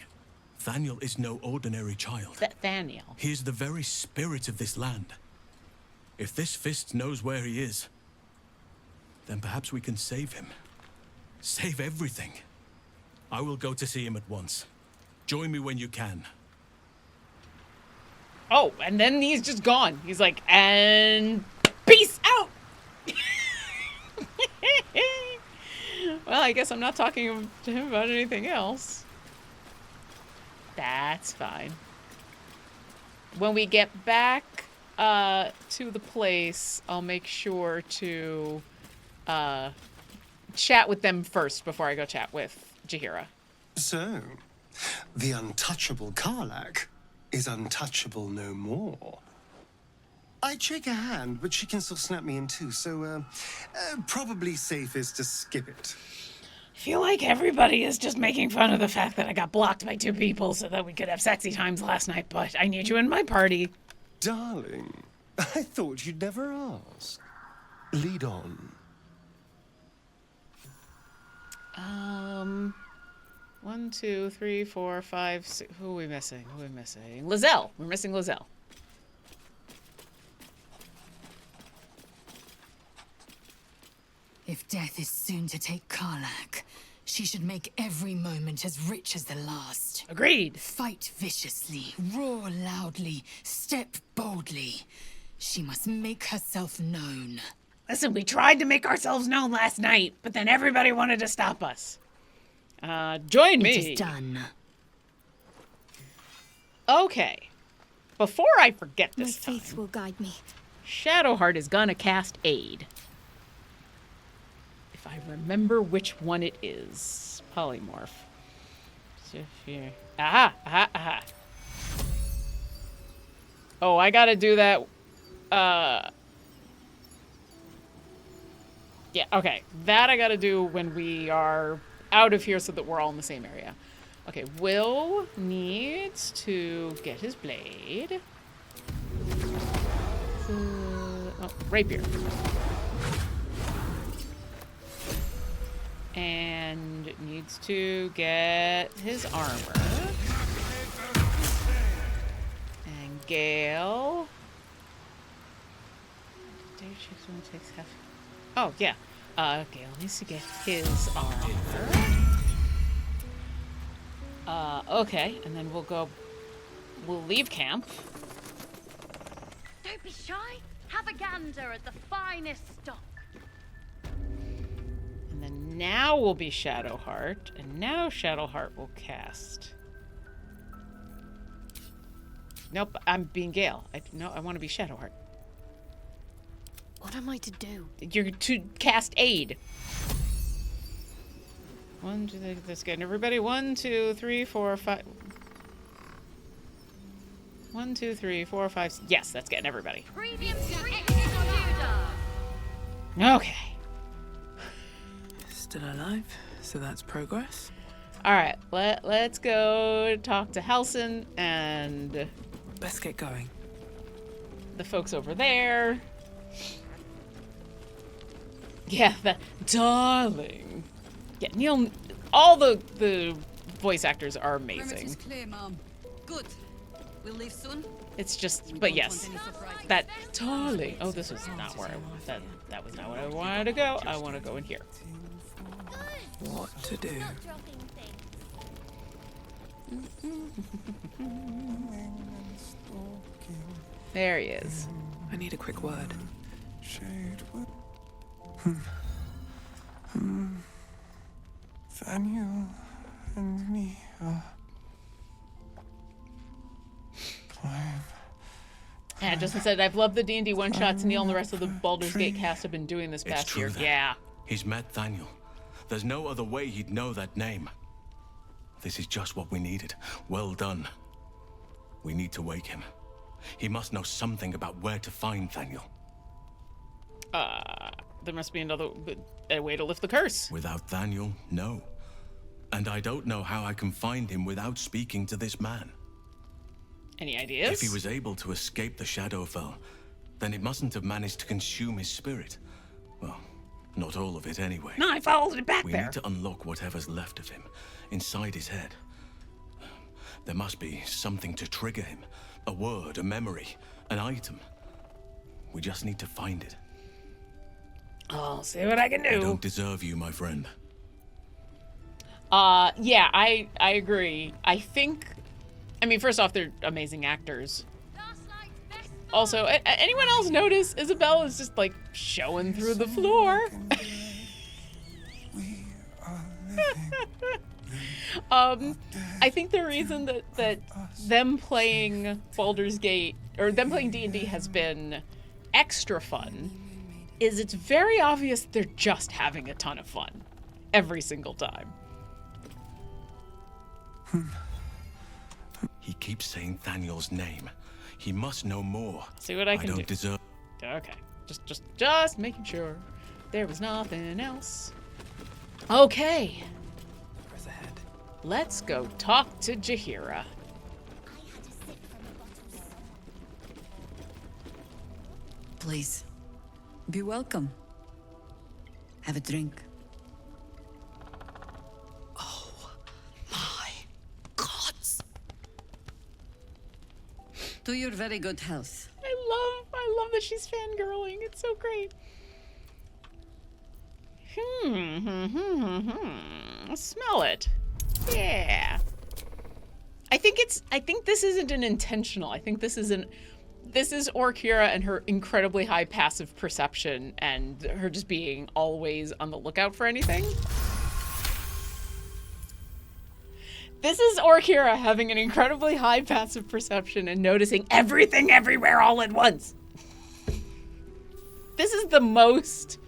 Thaniel is no ordinary child. Thaniel. He is the very spirit of this land. If this fist knows where he is, then perhaps we can save him. Save everything. I will go to see him at once. Join me when you can. Oh, and then he's just gone. He's like, and peace out! Well, I guess I'm not talking to him about anything else. That's fine. When we get back to the place, I'll make sure to chat with them first before I go chat with Jaheira. So, the untouchable Karlach is untouchable no more. I'd shake her hand, but she can still snap me in two, so probably safest to skip it. I feel like everybody is just making fun of the fact that I got blocked by 2 people so that we could have sexy times last night, but I need you in my party. Darling, I thought you'd never ask. Lead on. 1, 2, 3, 4, 5, 6. Who are we missing? Lizelle. We're missing Lizelle. If death is soon to take Karlach, she should make every moment as rich as the last. Agreed. Fight viciously, roar loudly, step boldly. She must make herself known. Listen, we tried to make ourselves known last night, but then everybody wanted to stop us. Join me. It is done. Okay. Before I forget this time, my faith will guide me. Shadowheart is gonna cast Aid. If I remember which one it is. Polymorph. Aha. Oh, I gotta do that. Yeah, okay. That I gotta do when we are out of here so that we're all in the same area. Okay, Will needs to get his blade. Rapier. And needs to get his armor. And Gale. Takes half. Oh, yeah. Gale needs to get his armor. Okay, and then we'll leave camp. Don't be shy. Have a gander at the finest stock. And then now we'll be Shadowheart, and now Shadowheart will cast. Nope, I'm being Gale. I want to be Shadowheart. What am I to do? You're to cast Aid. 1, 2, 3, that's getting everybody. 1, 2, 3, 4, 5. 1, 2, 3, 4, 5. Yes, that's getting everybody. Okay. Still alive, so that's progress. All right, let's go talk to Halsin and let's get going. The folks over there. Yeah, darling. Yeah, Neil. All the voice actors are Perimeter's amazing. clear, Mom. Good. We'll leave soon. It's just, We but don't yes, want any surprises. that totally. Oh, this was not where that was not where I wanted to go. I want to go in here. What to do? There he is. I need a quick word. Daniel and me are And Justin said, I've loved the D&D one-shots. Neil and the rest of the Baldur's Gate cast have been doing this It's past true year. then. Yeah. He's met Daniel. There's no other way he'd know that name. This is just what we needed. Well done. We need to wake him. He must know something about where to find Daniel. There must be a way to lift the curse. Without Daniel, no. And I don't know how I can find him without speaking to this man. Any ideas? If he was able to escape the Shadowfell, then it mustn't have managed to consume his spirit. Well, not all of it anyway. No, I followed it back We there. need to unlock whatever's left of him, inside his head. There must be something to trigger him. A word, a memory, an item. We just need to find it. I'll see what I can do. I don't deserve you, my friend. Yeah, I agree. I think, I mean, first off, they're amazing actors. Also, anyone else notice Isabel is just like showing through the floor? I think the reason that them playing Baldur's Gate, or them playing D&D has been extra fun is it's very obvious they're just having a ton of fun every single time. He keeps saying Daniel's name. He must know more. See what I can do. don't deserve. Okay, just making sure there was nothing else. Okay. Let's go talk to Jaheira. Please, be welcome. Have a drink. Oh, my gods. To your very good health. I love that she's fangirling. It's so great. Smell it. Yeah. I think this isn't an intentional. I think this is Orkira and her incredibly high passive perception and her just being always on the lookout for anything. This is Orkira having an incredibly high passive perception and noticing everything everywhere all at once. This is the most...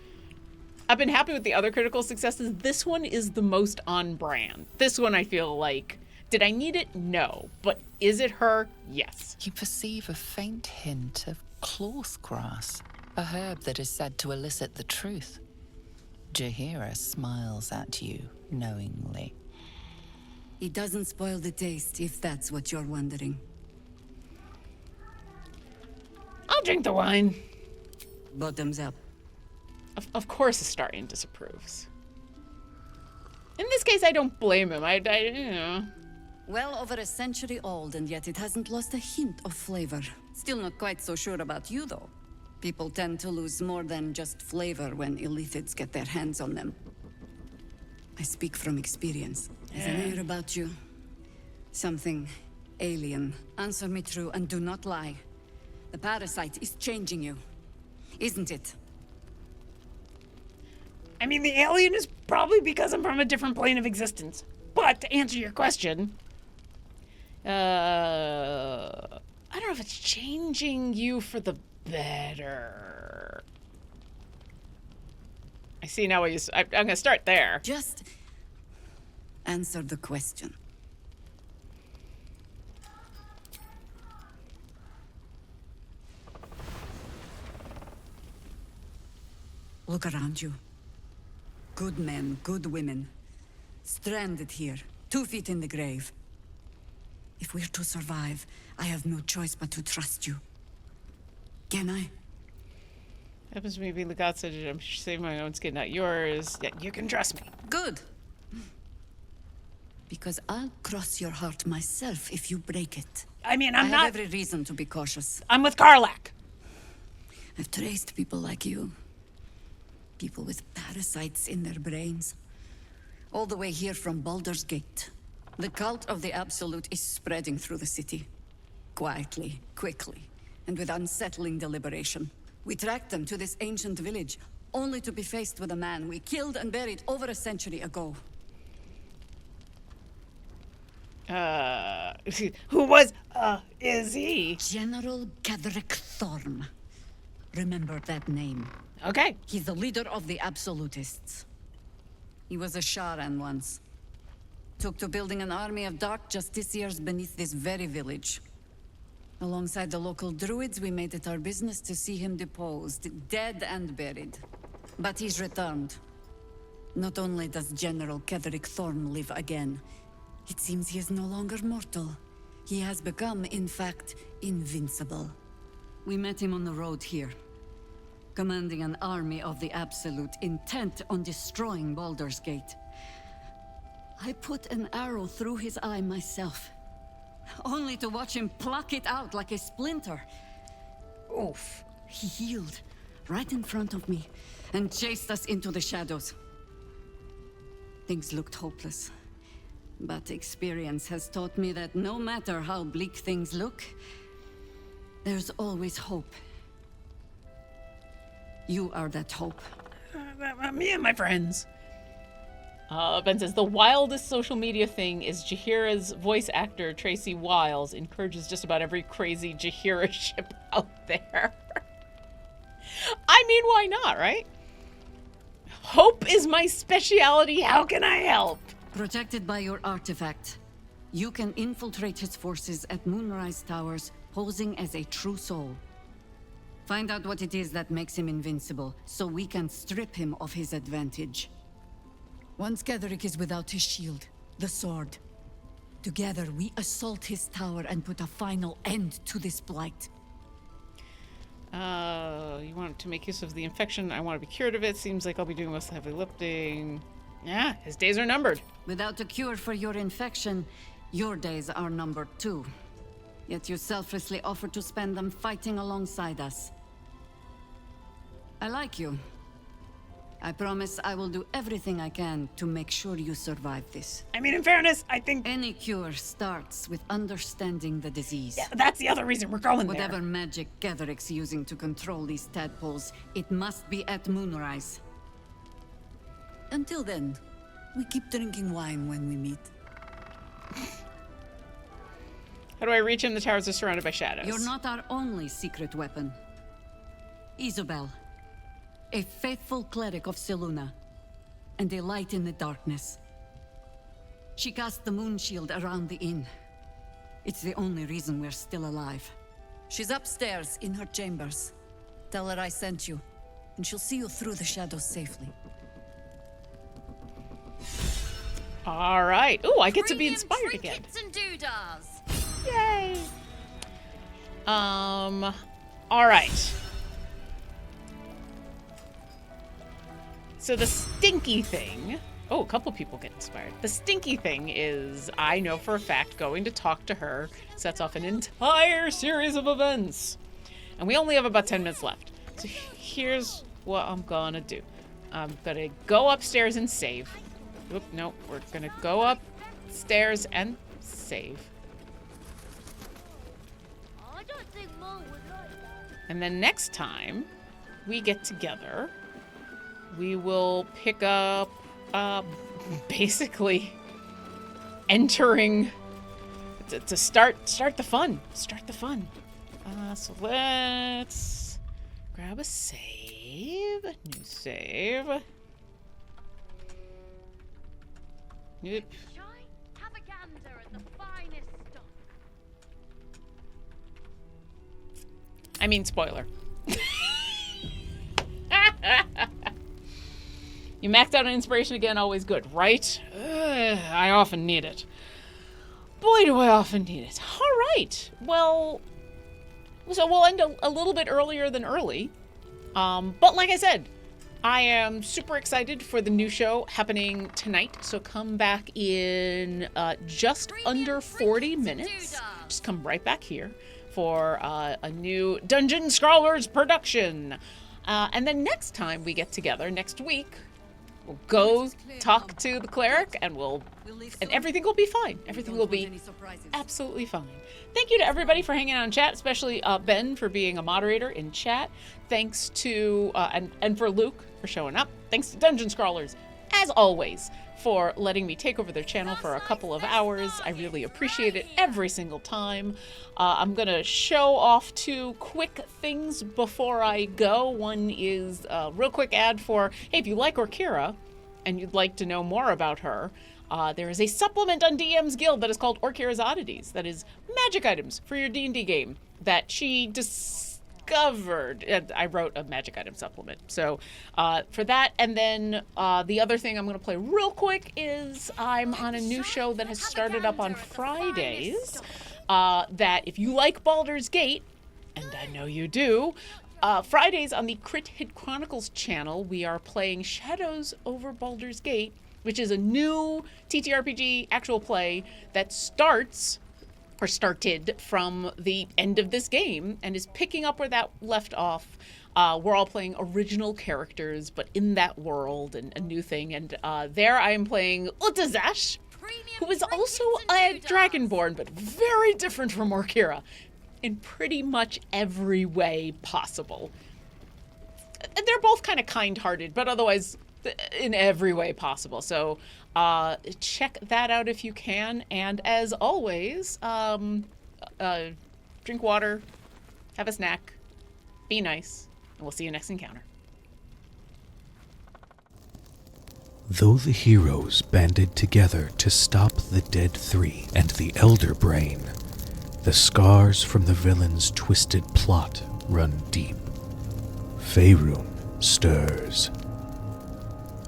I've been happy with the other critical successes. This one is the most on brand. This one I feel like, did I need it? No. But is it her? Yes. You perceive a faint hint of cloth grass, a herb that is said to elicit the truth. Jaheira smiles at you knowingly. It doesn't spoil the taste, if that's what you're wondering. I'll drink the wine. Bottoms up. Of course Astarion disapproves. In this case, I don't blame him. I you know. Well over a century old, and yet it hasn't lost a hint of flavor. Still not quite so sure about you, though. People tend to lose more than just flavor when illithids get their hands on them. I speak from experience. There's an air about you. Something alien. Answer me true and do not lie. The parasite is changing you, isn't it? I mean, the alien is probably because I'm from a different plane of existence. But to answer your question, I don't know if it's changing you for the better. I see now what I'm gonna start there. Just answer the question. Look around you. Good men, good women. Stranded here, 2 feet in the grave. If we're to survive, I have no choice but to trust you. Can I? Happens to me being the god said I'm saving my own skin, not yours. Yeah, you can trust me. Good. Because I'll cross your heart myself if you break it. I mean, I have every reason to be cautious. I'm with Karlach. I've traced people like you. People with parasites in their brains. All the way here from Baldur's Gate. The cult of the Absolute is spreading through the city. Quietly, quickly, and with unsettling deliberation. We tracked them to this ancient village, only to be faced with a man we killed and buried over a century ago. Is he? General Ketheric Thorn. Remember that name. Okay. He's the leader of the Absolutists. He was a Sharan once. Took to building an army of dark justiciars beneath this very village. Alongside the local druids, we made it our business to see him deposed, dead and buried. But he's returned. Not only does General Ketheric Thorn live again, it seems he is no longer mortal. He has become, in fact, invincible. We met him on the road here, commanding an army of the Absolute, intent on destroying Baldur's Gate. I put an arrow through his eye myself, only to watch him pluck it out like a splinter. Oof. He healed right in front of me and chased us into the shadows. Things looked hopeless, but experience has taught me that no matter how bleak things look, there's always hope. You are that hope. Me and my friends. Ben says, the wildest social media thing is Jaheira's voice actor, Tracy Wiles, encourages just about every crazy Jaheira ship out there. I mean, why not, right? Hope is my specialty. How can I help? Protected by your artifact, you can infiltrate his forces at Moonrise Towers, posing as a true soul. Find out what it is that makes him invincible, so we can strip him of his advantage. Once Ketheric is without his shield, the sword, together we assault his tower and put a final end to this blight. You want to make use of the infection. I want to be cured of it. Seems like I'll be doing most of the heavy lifting. Yeah, his days are numbered. Without a cure for your infection, your days are numbered too. Yet you selflessly offer to spend them fighting alongside us. I like you. I promise I will do everything I can to make sure you survive this. I mean, in fairness, I think... Any cure starts with understanding the disease. Yeah, that's the other reason we're going there. Whatever magic Ketheric's using to control these tadpoles, it must be at Moonrise. Until then, we keep drinking wine when we meet. How do I reach him? The towers are surrounded by shadows. You're not our only secret weapon. Isobel, a faithful cleric of Selûne, and a light in the darkness. She cast the moon shield around the inn. It's the only reason we're still alive. She's upstairs in her chambers. Tell her I sent you, and she'll see you through the shadows safely. All right. Ooh, I get to be inspired again. And doodahs. Yay. All right. So the stinky thing... Oh, a couple people get inspired. The stinky thing is, I know for a fact, going to talk to her sets off an entire series of events. And we only have about 10 minutes left. So here's what I'm gonna do. I'm gonna go upstairs and save. Oop, no, we're gonna go upstairs and save. And then next time we get together, we will pick up, basically entering to start the fun. Start the fun. So let's grab a save. New save. Yep. Have a gander at the finest stock. I mean, spoiler. You maxed out on inspiration again, always good, right? I often need it. Boy, do I often need it. All right. Well, so we'll end a little bit earlier than early. But like I said, I am super excited for the new show happening tonight, so come back in just under 40 minutes. Just come right back here for a new Dungeon Scrawlers production. And then next time we get together, next week, we'll go talk to the cleric, and everything will be fine. Everything will be absolutely fine. Thank you to everybody for hanging out in chat, especially Ben for being a moderator in chat. Thanks to, and for Luke for showing up. Thanks to Dungeon Scrawlers, as always, for letting me take over their channel for a couple of hours. I really appreciate it every single time. I'm going to show off 2 quick things before I go. One is a real quick ad for, hey, if you like Orkira and you'd like to know more about her, there is a supplement on DM's Guild that is called Orkira's Oddities. That is magic items for your D&D game that she discovered. I wrote a magic item supplement. So for that, and then the other thing I'm going to play real quick is I'm on a new show that has started up on Fridays that if you like Baldur's Gate, and I know you do, Fridays on the Crit Hit Chronicles channel, we are playing Shadows over Baldur's Gate, which is a new TTRPG actual play that started from the end of this game and is picking up where that left off. We're all playing original characters, but in that world, and a new thing. And there I am playing Utazash, who is also a dragonborn, but very different from Orkira in pretty much every way possible. They're both kind of kind-hearted, but otherwise in every way possible. So check that out if you can. And as always, drink water, have a snack, be nice, and we'll see you next encounter. Though the heroes banded together to stop the Dead Three and the Elder Brain, the scars from the villain's twisted plot run deep. Faerun stirs.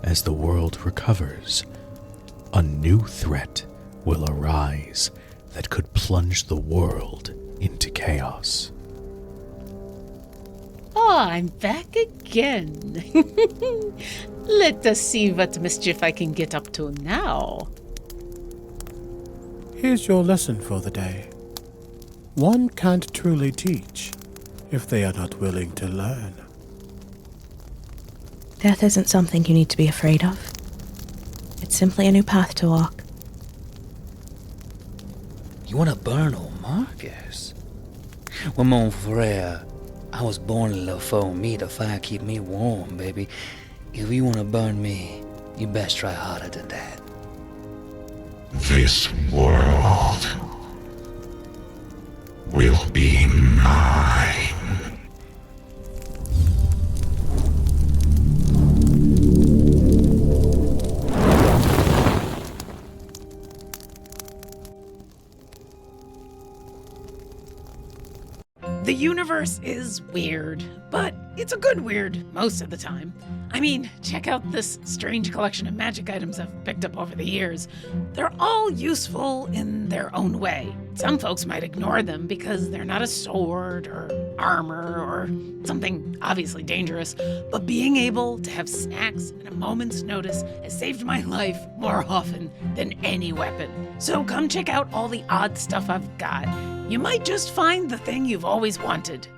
As the world recovers, a new threat will arise that could plunge the world into chaos. Oh, I'm back again. Let us see what mischief I can get up to now. Here's your lesson for the day. One can't truly teach if they are not willing to learn. Death isn't something you need to be afraid of. It's simply a new path to walk. You want to burn old Marcus? Well, mon frere, I was born a little for me. The fire keep me warm, baby. If you want to burn me, you best try harder than that. This world will be mine. The universe is weird, but it's a good weird most of the time. I mean, check out this strange collection of magic items I've picked up over the years. They're all useful in their own way. Some folks might ignore them because they're not a sword or armor or something obviously dangerous, but being able to have snacks at a moment's notice has saved my life more often than any weapon. So come check out all the odd stuff I've got. You might just find the thing you've always wanted.